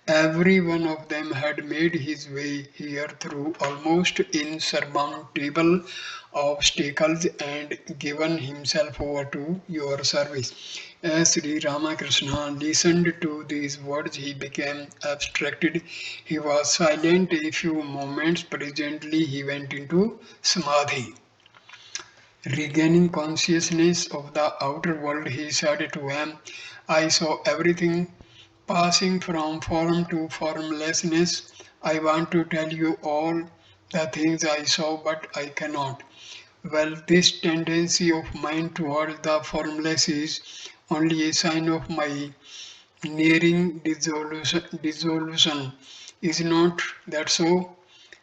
every one of them had made his way here through almost insurmountable obstacles and given himself over to your service. As Sri Ramakrishna listened to these words, he became abstracted. He was silent a few moments. Presently, he went into samadhi. Regaining consciousness of the outer world, he said to him, I saw everything passing from form to formlessness. I want to tell you all the things I saw, but I cannot. Well, this tendency of mine towards the formless is only a sign of my nearing dissolution. Is not that so?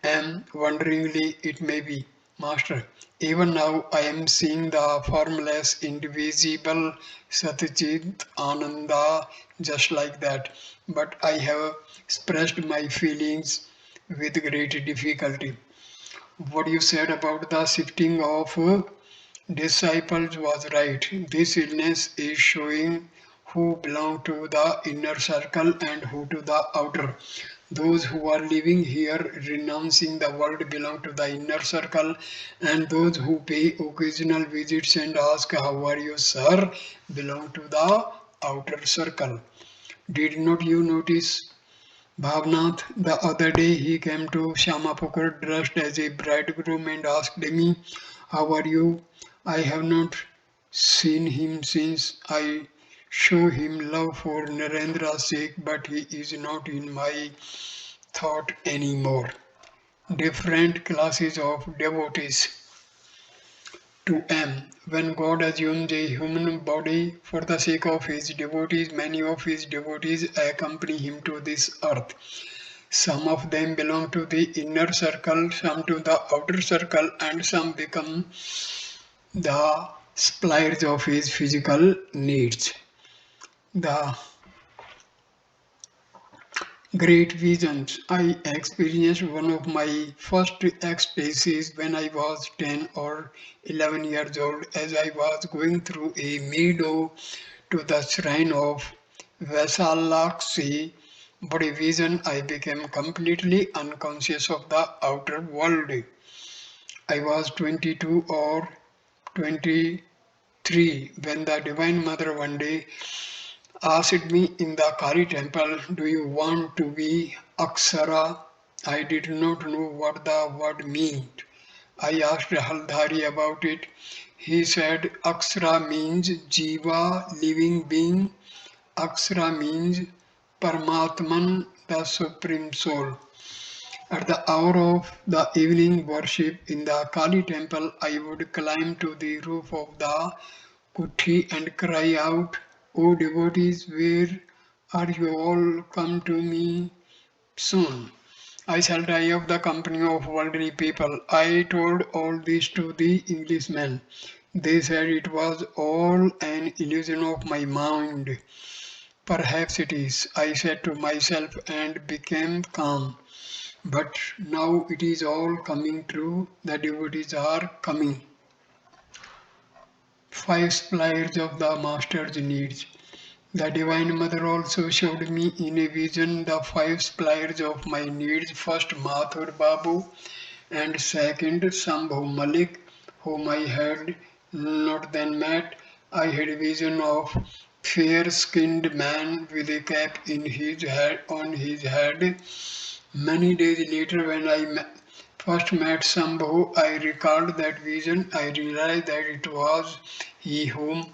And wonderingly it may be, Master. Even now I am seeing the formless, indivisible Satchit Ananda just like that. But I have expressed my feelings with great difficulty. What you said about the shifting of disciples was right. This illness is showing who belong to the inner circle and who to the outer. Those who are living here renouncing the world belong to the inner circle, and those who pay occasional visits and ask, how are you, sir, belong to the outer circle. Did not you notice Bhavnath? The other day he came to Shamapukar dressed as a bridegroom and asked me, "How are you?" I have not seen him since I show him love for Narendra's sake, but he is not in my thought anymore. Different classes of devotees. To M. When God assumes a human body for the sake of his devotees, many of his devotees accompany him to this earth. Some of them belong to the inner circle, some to the outer circle, and some become the suppliers of his physical needs. The great visions. I experienced one of my first ecstasies when I was 10 or 11 years old as I was going through a meadow to the shrine of Vasalakshi. But a vision I became completely unconscious of the outer world. I was 22 or 23 when the Divine Mother one day asked me in the Kali temple, "Do you want to be Aksara?" I did not know what the word meant. I asked Haldhari about it. He said Aksara means Jiva, living being. Aksara means Paramatman, the Supreme Soul. At the hour of the evening worship in the Kali temple, I would climb to the roof of the Kuthi and cry out, "O devotees, where are you all? Come to me soon." I shall die of the company of worldly people. I told all this to the Englishmen. They said it was all an illusion of my mind. Perhaps it is, I said to myself and became calm. But now it is all coming true. The devotees are coming. Five suppliers of the Master's needs. The Divine Mother also showed me in a vision the five suppliers of my needs. First Mathur Babu and second Sambhu Malik, whom I had not then met. I had a vision of fair-skinned man with a cap in his head on his head. Many days later, when first met Sambhu, I recalled that vision. I realized that it was he whom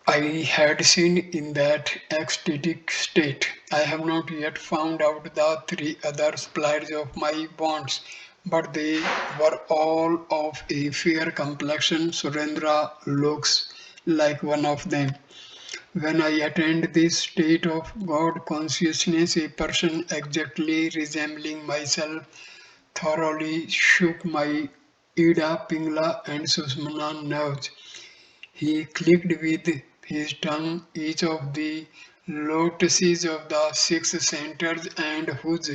I had seen in that ecstatic state. I have not yet found out the three other suppliers of my bonds, but they were all of a fair complexion. Surendra looks like one of them. When I attained this state of God consciousness, a person exactly resembling myself thoroughly shook my Ida, Pingla, and Susmana nerves. He clicked with his tongue each of the lotuses of the six centers and whose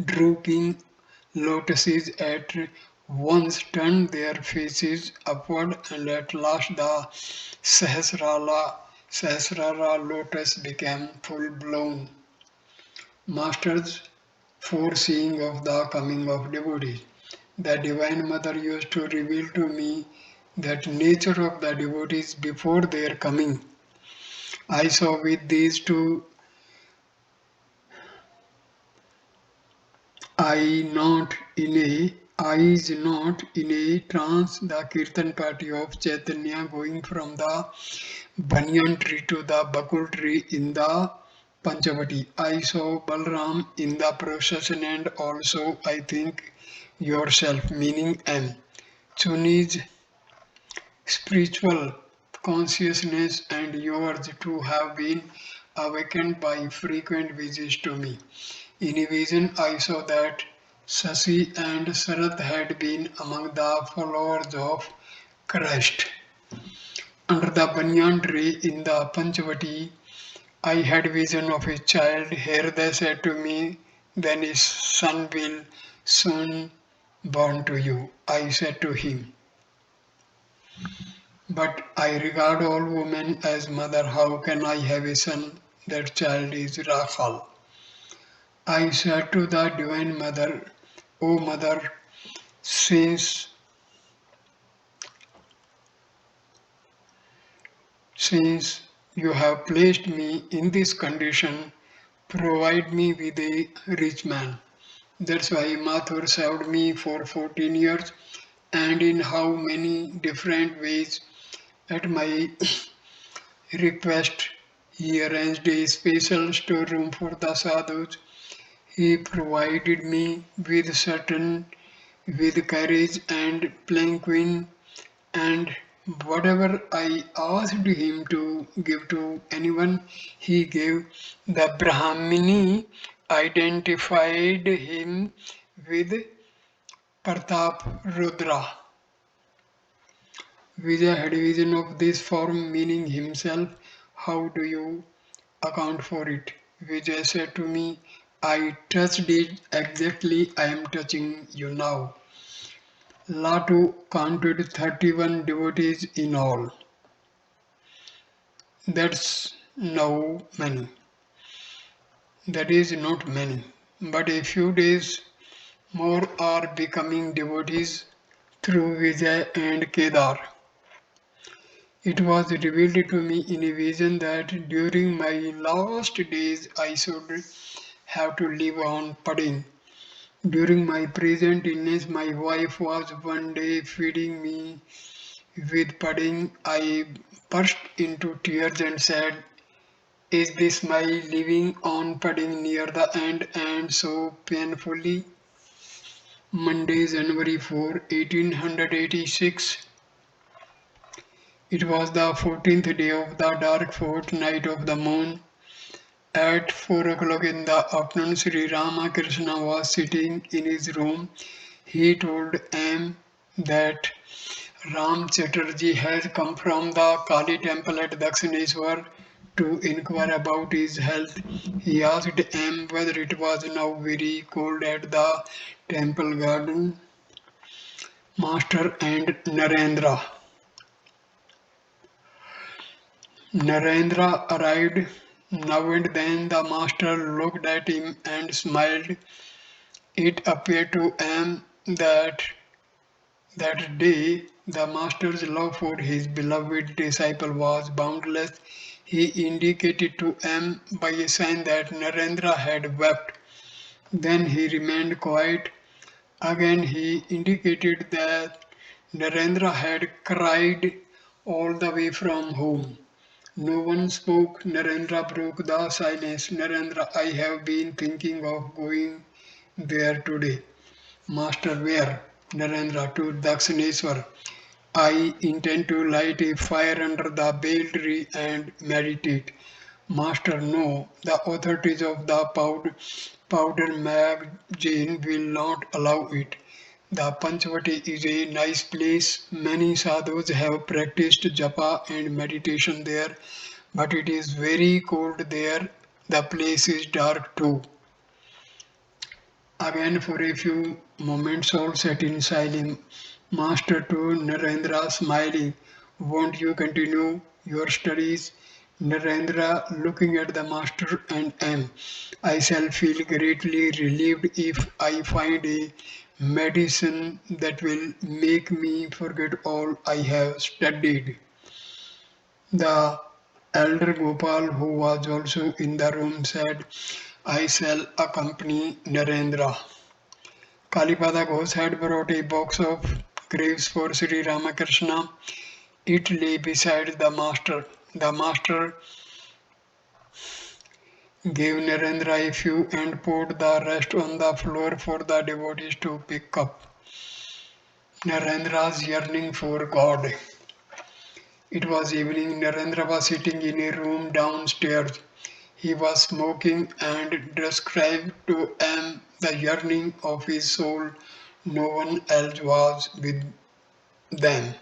drooping lotuses at once turned their faces upward, and at last the Sahasrara lotus became full blown. Masters foreseeing of the coming of devotees. The Divine Mother used to reveal to me that nature of the devotees before their coming. I saw with these two eyes not in a trance the Kirtan party of Chaitanya going from the banyan tree to the bakul tree in the Panchavati. I saw Balram in the procession and also I think yourself, meaning M. Chuni's spiritual consciousness and yours too have been awakened by frequent visits to me. In a vision, I saw that Sasi and Sarath had been among the followers of Christ. Under the banyan tree in the Panchavati, I had vision of a child. Here they said to me, "Then his son will soon born to you." I said to him, "But I regard all women as mother. How can I have a son? That child is Rakhal." I said to the Divine Mother, "O Mother, since since You have placed me in this condition, provide me with a rich man. That's why Mathur served me for 14 years, and in how many different ways at my request he arranged a special storeroom for the sadhus. He provided me with courage and planquin, and whatever I asked him to give to anyone, he gave. The Brahmini identified him with Pratap Rudra. Vijay had a vision of this form meaning himself. How do you account for it? Vijay said to me, I touched it exactly I am touching you now. Latu counted 31 devotees in all. That's no many. That is not many. But a few days more are becoming devotees through Vijay and Kedar. It was revealed to me in a vision that during my last days I should have to live on pudding. During my present illness, my wife was one day feeding me with pudding. I burst into tears and said, is this my living on pudding near the end and so painfully? Monday, January 4, 1886. It was the 14th day of the dark fortnight of the moon. At 4 o'clock in the afternoon, Sri Ramakrishna was sitting in his room. He told M that Ram Chatterjee has come from the Kali temple at Dakshineshwar to inquire about his health. He asked M whether it was now very cold at the temple garden. Master and Narendra. Narendra arrived. Now and then the master looked at him and smiled. It appeared to M that day the master's love for his beloved disciple was boundless. He indicated to M by a sign that Narendra had wept. Then he remained quiet. Again he indicated that Narendra had cried all the way from home. No one spoke. Narendra broke the silence. Narendra, I have been thinking of going there today. Master, where? Narendra, to Dakshineshwar. I intend to light a fire under the bale tree and meditate. Master, no, the authorities of the powder magazine will not allow it. The Panchavati is a nice place. Many sadhus have practiced japa and meditation there, but it is very cold there. The place is dark too. Again, for a few moments, all sat in silence. Master to Narendra, smiling, won't you continue your studies? Narendra, looking at the master and M, I shall feel greatly relieved if I find a medicine that will make me forget all I have studied. The elder Gopal, who was also in the room, said, I shall accompany Narendra. Kalipada Ghosh had brought a box of graves for Sri Ramakrishna. It lay beside the master. The master gave Narendra a few and poured the rest on the floor for the devotees to pick up. Narendra's yearning for God. It was evening. Narendra was sitting in a room downstairs. He was smoking and described to M the yearning of his soul. No one else was with them.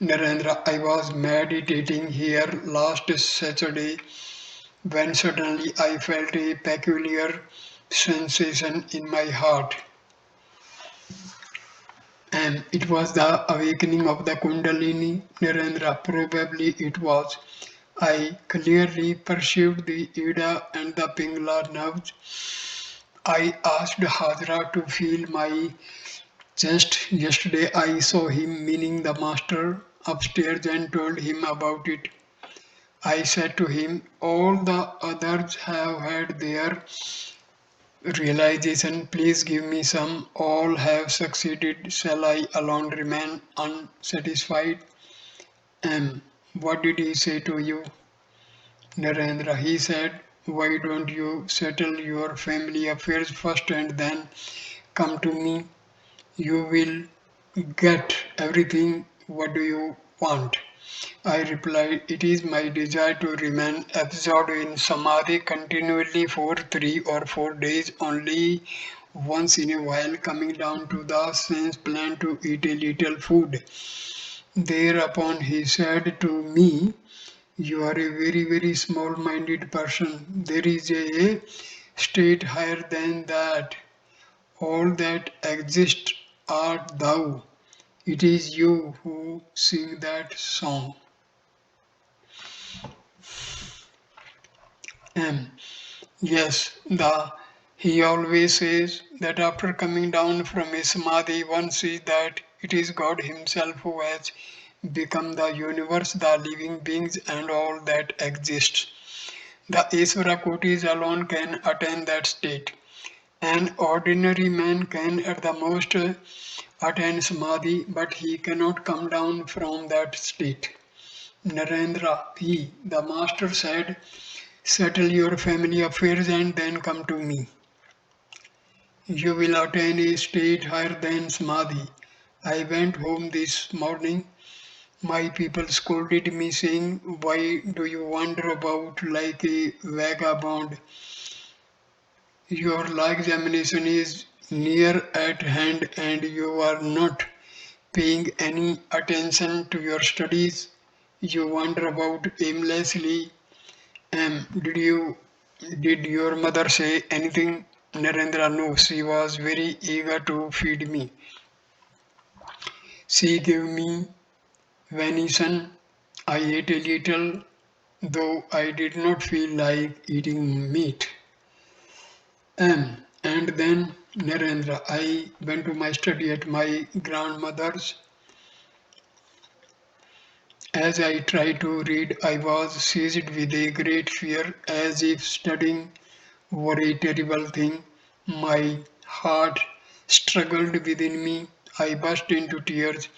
Narendra, I was meditating here last Saturday when suddenly I felt a peculiar sensation in my heart. And it was the awakening of the Kundalini. Narendra, probably it was. I clearly perceived the Ida and the Pingala nerves. I asked Hajra to feel my chest. Yesterday I saw him, meaning the master, upstairs and told him about it. I said to him, all the others have had their realization. Please give me some. All have succeeded. Shall I alone remain unsatisfied? What did he say to you, Narendra? He said, why don't you settle your family affairs first and then come to me? You will get everything. What do you want? I replied, it is my desire to remain absorbed in samadhi continually for 3 or 4 days, only once in a while coming down to the sense plant to eat a little food. Thereupon he said to me, you are a very, very small minded person. There is a state higher than that. All that exists art thou. It is you who sing that song. M. Yes, he always says that after coming down from his samadhi, one sees that it is God Himself who has become the universe, the living beings, and all that exists. The Isvara Kotis alone can attain that state. An ordinary man can at the most attain samadhi, but he cannot come down from that state. Narendra, the master said, settle your family affairs and then come to me. You will attain a state higher than samadhi. I went home this morning. My people scolded me saying, why do you wander about like a vagabond? Your law examination is near at hand and you are not paying any attention to your studies. You wander about aimlessly. Did your mother say anything? Narendra, no, she was very eager to feed me. She gave me venison. I ate a little, though I did not feel like eating meat. And then, Narendra, I went to my study at my grandmother's. As I tried to read, I was seized with a great fear, as if studying were a terrible thing. My heart struggled within me. I burst into tears.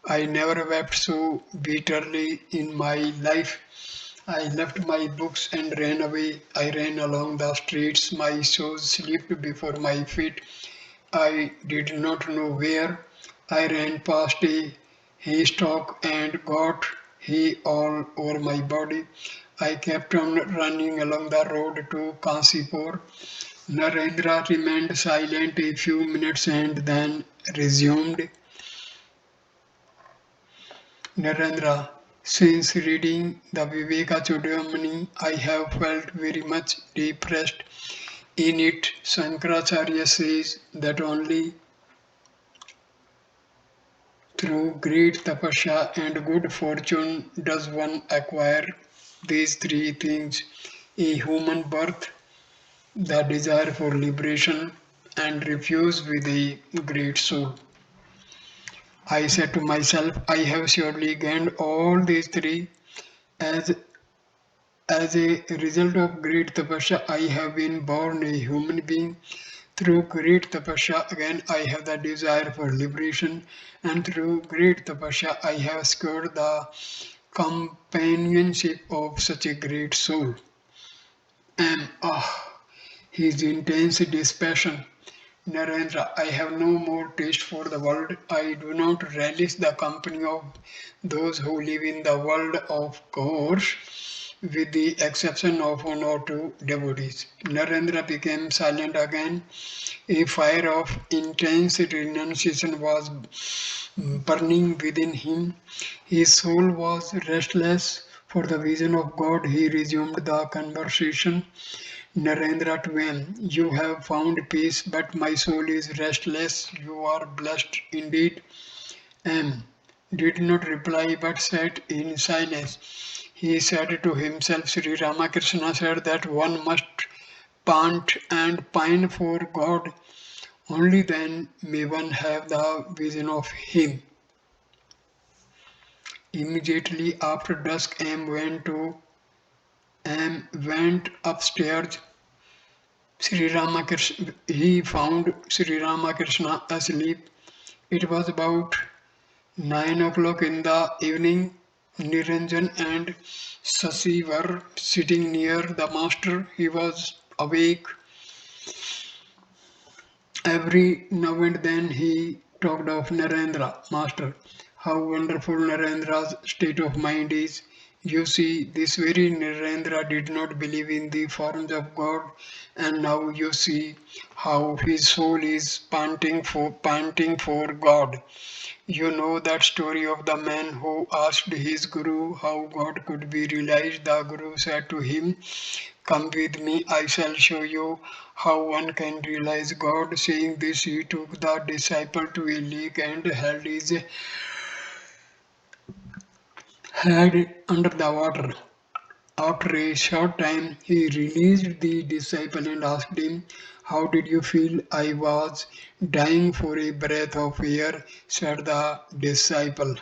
I never wept so bitterly in my life. I left my books and ran away. I ran along the streets. My shoes slipped before my feet. I did not know where. I ran past a haystack and got hay all over my body. I kept on running along the road to Kansipur. Narendra remained silent a few minutes and then resumed. Narendra, since reading the Viveka Chudamani, I have felt very much depressed. In it, Shankaracharya says that only through great tapasya and good fortune does one acquire these three things: a human birth, the desire for liberation, and refuse with a great soul. I said to myself, I have surely gained all these three. As, as a result of great tapasya, I have been born a human being. Through great tapasya, again, I have the desire for liberation, and through great tapasya, I have secured the companionship of such a great soul. And his intense dispassion. Narendra, I have no more taste for the world. I do not relish the company of those who live in the world, of course, with the exception of one or two devotees. Narendra became silent again. A fire of intense renunciation was burning within him. His soul was restless for the vision of God. He resumed the conversation. Narendra to him, you have found peace, but my soul is restless. You are blessed indeed. M did not reply but sat in silence. He said to himself, Sri Ramakrishna said that one must pant and pine for God. Only then may one have the vision of Him. Immediately after dusk, M went to and went upstairs. Sri Ramakrishna, he found Sri Ramakrishna asleep. It was about 9 o'clock in the evening. Niranjan and Sasi were sitting near the master. He was awake. Every now and then he talked of Narendra, Master. How wonderful Narendra's state of mind is. You see, this very Narendra did not believe in the forms of God, and now you see how his soul is panting for God. You know that story of the man who asked his guru how God could be realized. The guru said to him, "Come with me, I shall show you how one can realize God." Saying this, he took the disciple to a lake and held his head under the water. After a short time, he released the disciple and asked him, "How did you feel?" "I was dying for a breath of air," said the disciple.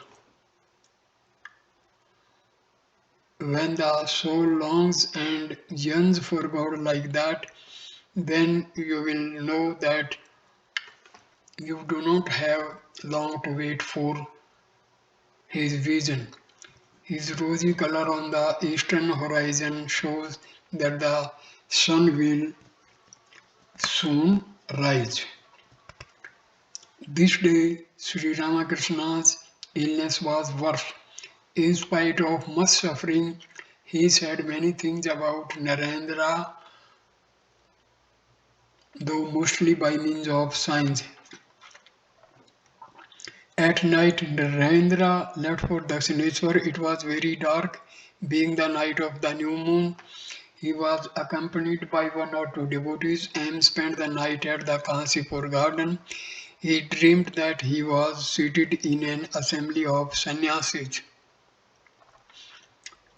When the soul longs and yearns for God like that, then you will know that you do not have long to wait for his vision. His rosy color on the eastern horizon shows that the sun will soon rise. This day, Sri Ramakrishna's illness was worse. In spite of much suffering, he said many things about Narendra, though mostly by means of signs. At night, Narendra left for Dakshineshwar. It was very dark. Being the night of the new moon, he was accompanied by one or two devotees and spent the night at the Kansipur garden. He dreamed that he was seated in an assembly of sannyasis.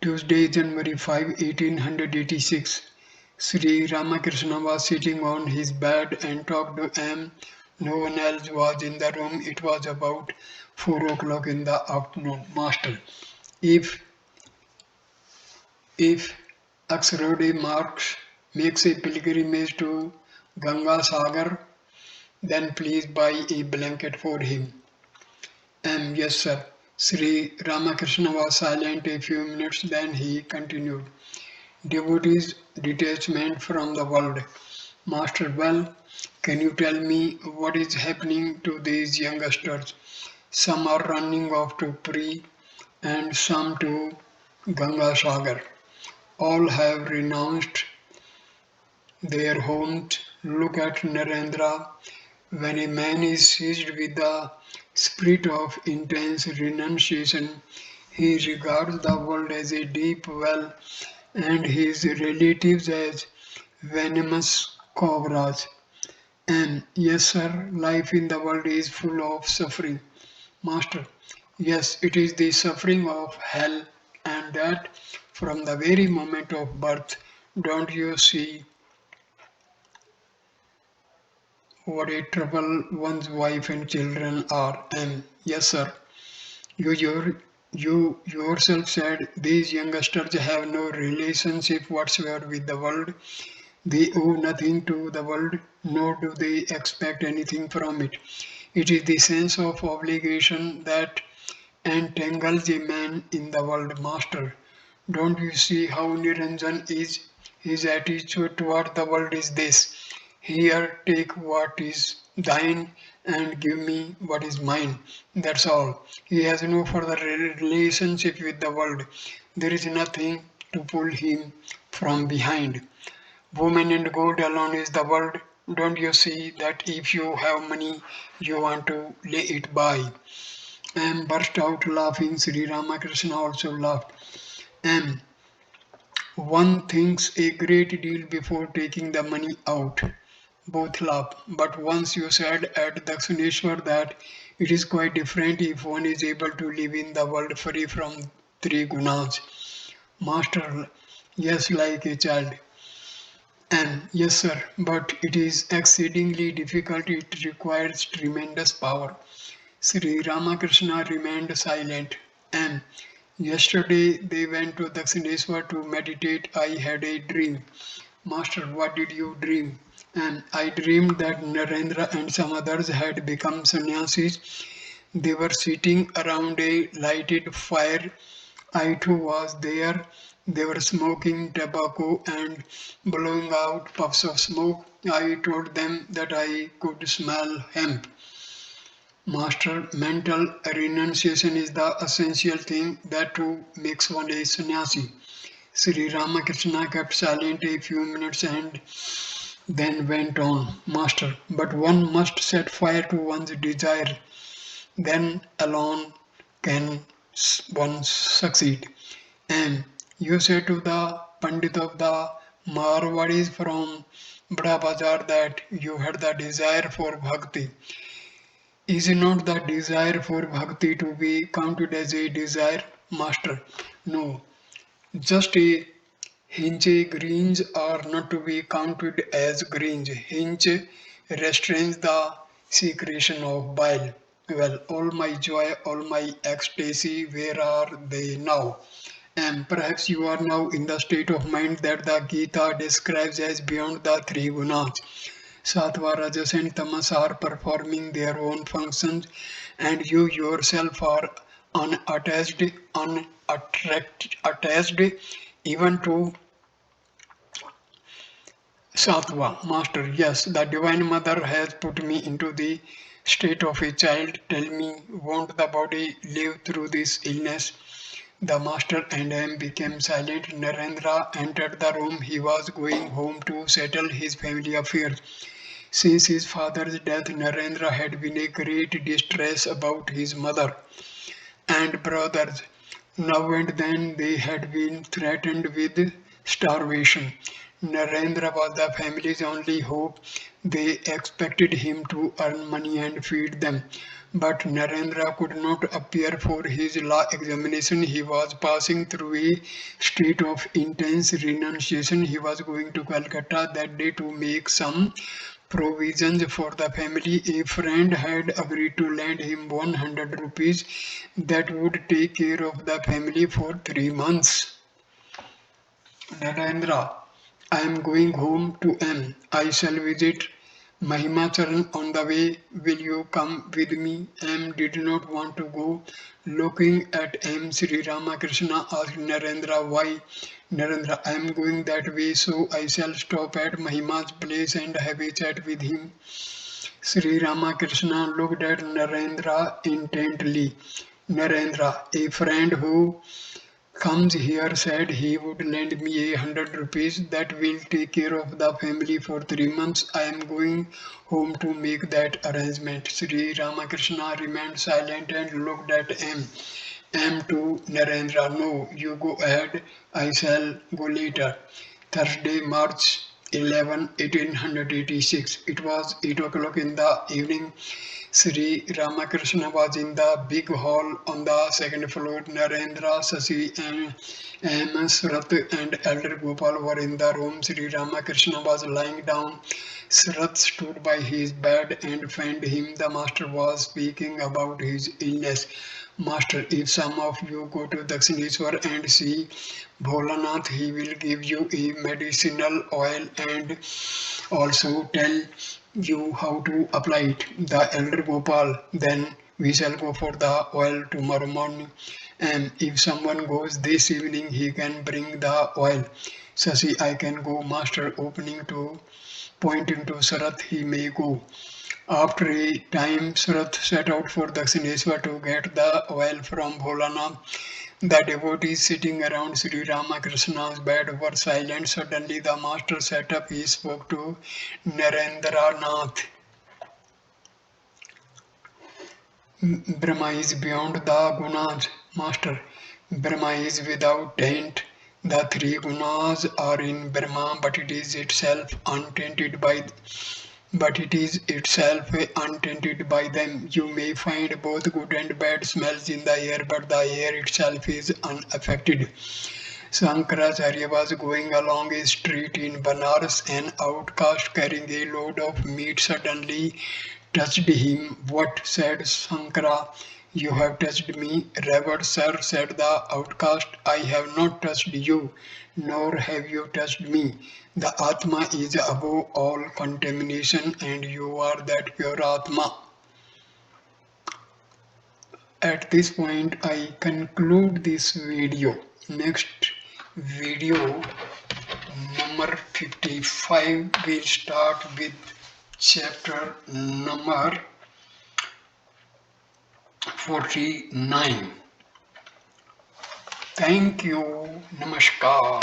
Tuesday, January 5, 1886. Sri Ramakrishna was sitting on his bed and talked to him. No one else was in the room. It was about 4 o'clock in the afternoon. Master, if if Aksarodi Marx makes a pilgrimage to Ganga Sagar, then please buy a blanket for him. Yes, sir. Sri Ramakrishna was silent a few minutes, then he continued. Devotees detachment from the world. Master, well, can you tell me what is happening to these youngsters? Some are running off to Puri and some to Ganga Sagar. All have renounced their homes. Look at Narendra. When a man is seized with the spirit of intense renunciation, he regards the world as a deep well and his relatives as venomous cobras. And yes, sir, life in the world is full of suffering. Master, yes, it is the suffering of hell, and that from the very moment of birth. Don't you see what a trouble one's wife and children are? And yes, sir, you, your, you yourself said these youngsters have no relationship whatsoever with the world. They owe nothing to the world, nor do they expect anything from it. It is the sense of obligation that entangles a man in the world. Master, don't you see how Niranjan is? His attitude toward the world is this: here, take what is thine and give me what is mine. That's all. He has no further relationship with the world. There is nothing to pull him from behind. Women and gold alone is the world. Don't you see that if you have money, you want to lay it by? And burst out laughing. Sri Ramakrishna also laughed. And one thinks a great deal before taking the money out. Both laughed. But once you said at Dakshineshwar that it is quite different if one is able to live in the world free from three gunas. Master, yes, like a child. And yes, sir, but it is exceedingly difficult. It requires tremendous power. Sri Ramakrishna remained silent. And Yesterday they went to Dakshineswar to meditate. I had a dream. Master, what did you dream? And I dreamed that Narendra and some others had become sannyasis. They were sitting around a lighted fire. I too was there. They were smoking tobacco and blowing out puffs of smoke. I told them that I could smell hemp. Master, mental renunciation is the essential thing that too makes one a sannyasi. Sri Ramakrishna kept silent a few minutes and then went on. Master, but one must set fire to one's desire. Then alone can one succeed. And you say to the Pandit of the Marwadis from Bada Bazar that you had the desire for bhakti. Is not the desire for bhakti to be counted as a desire, Master? No, just a hinge greens are not to be counted as greens. Hinge restrains the secretion of bile. Well, all my joy, all my ecstasy, where are they now? And perhaps you are now in the state of mind that the Gita describes as beyond the three gunas. Sattva, Rajas, and Tamas are performing their own functions, and you yourself are unattached, attached even to Sattva. Master, yes, the Divine Mother has put me into the state of a child. Tell me, won't the body live through this illness? The master and I became silent. Narendra entered the room. He was going home to settle his family affairs. Since his father's death, Narendra had been in great distress about his mother and brothers. Now and then they had been threatened with starvation. Narendra was the family's only hope. They expected him to earn money and feed them. But Narendra could not appear for his law examination. He was passing through a state of intense renunciation. He was going to Calcutta that day to make some provisions for the family. A friend had agreed to lend him 100 rupees that would take care of the family for 3 months. Narendra, I am going home to M. I shall visit Mahimacharan on the way. Will you come with me? M did not want to go. Looking at M, Sri Ramakrishna asked Narendra why. Narendra, I am going that way, so I shall stop at Mahima's place and have a chat with him. Sri Ramakrishna looked at Narendra intently. Narendra, a friend who comes here said he would lend me 100 rupees that will take care of the family for 3 months. I am going home to make that arrangement. Sri Ramakrishna remained silent and looked at M. M to Narendra. No, you go ahead. I shall go later. Thursday, March 11, 1886. It was 8 o'clock in the evening. Sri Ramakrishna was in the big hall on the second floor. Narendra, Sasi, and M. Surat and Elder Gopal were in the room. Sri Ramakrishna was lying down. Surat stood by his bed and fanned him. The master was speaking about his illness. Master, if some of you go to Dakshineswar and see Bholanath, he will give you a medicinal oil and also tell you how to apply it. The elder Gopal, then we shall go for the oil tomorrow morning. And if someone goes this evening, he can bring the oil. Sasi, I can go, master, opening to pointing to Sarat, he may go. After a time, Surat set out for Dakshineswar to get the oil from Bholanath. The devotees sitting around Sri Ramakrishna's bed were silent. Suddenly, the master sat up. He spoke to Narendranath. Brahma is beyond the gunas, master. Brahma is without taint. The three gunas are in Brahma, but it is itself untainted by them. You may find both good and bad smells in the air, but the air itself is unaffected. Shankaracharya was going along a street in Banaras. An outcast carrying a load of meat suddenly touched him. What? Said Shankara. You have touched me. Revered sir, said the outcast, I have not touched you, nor have you touched me. The Atma is above all contamination, and you are that pure Atma. At this point, I conclude this video. Next video, number 55, will start with chapter number 49. Thank you. Namaskar.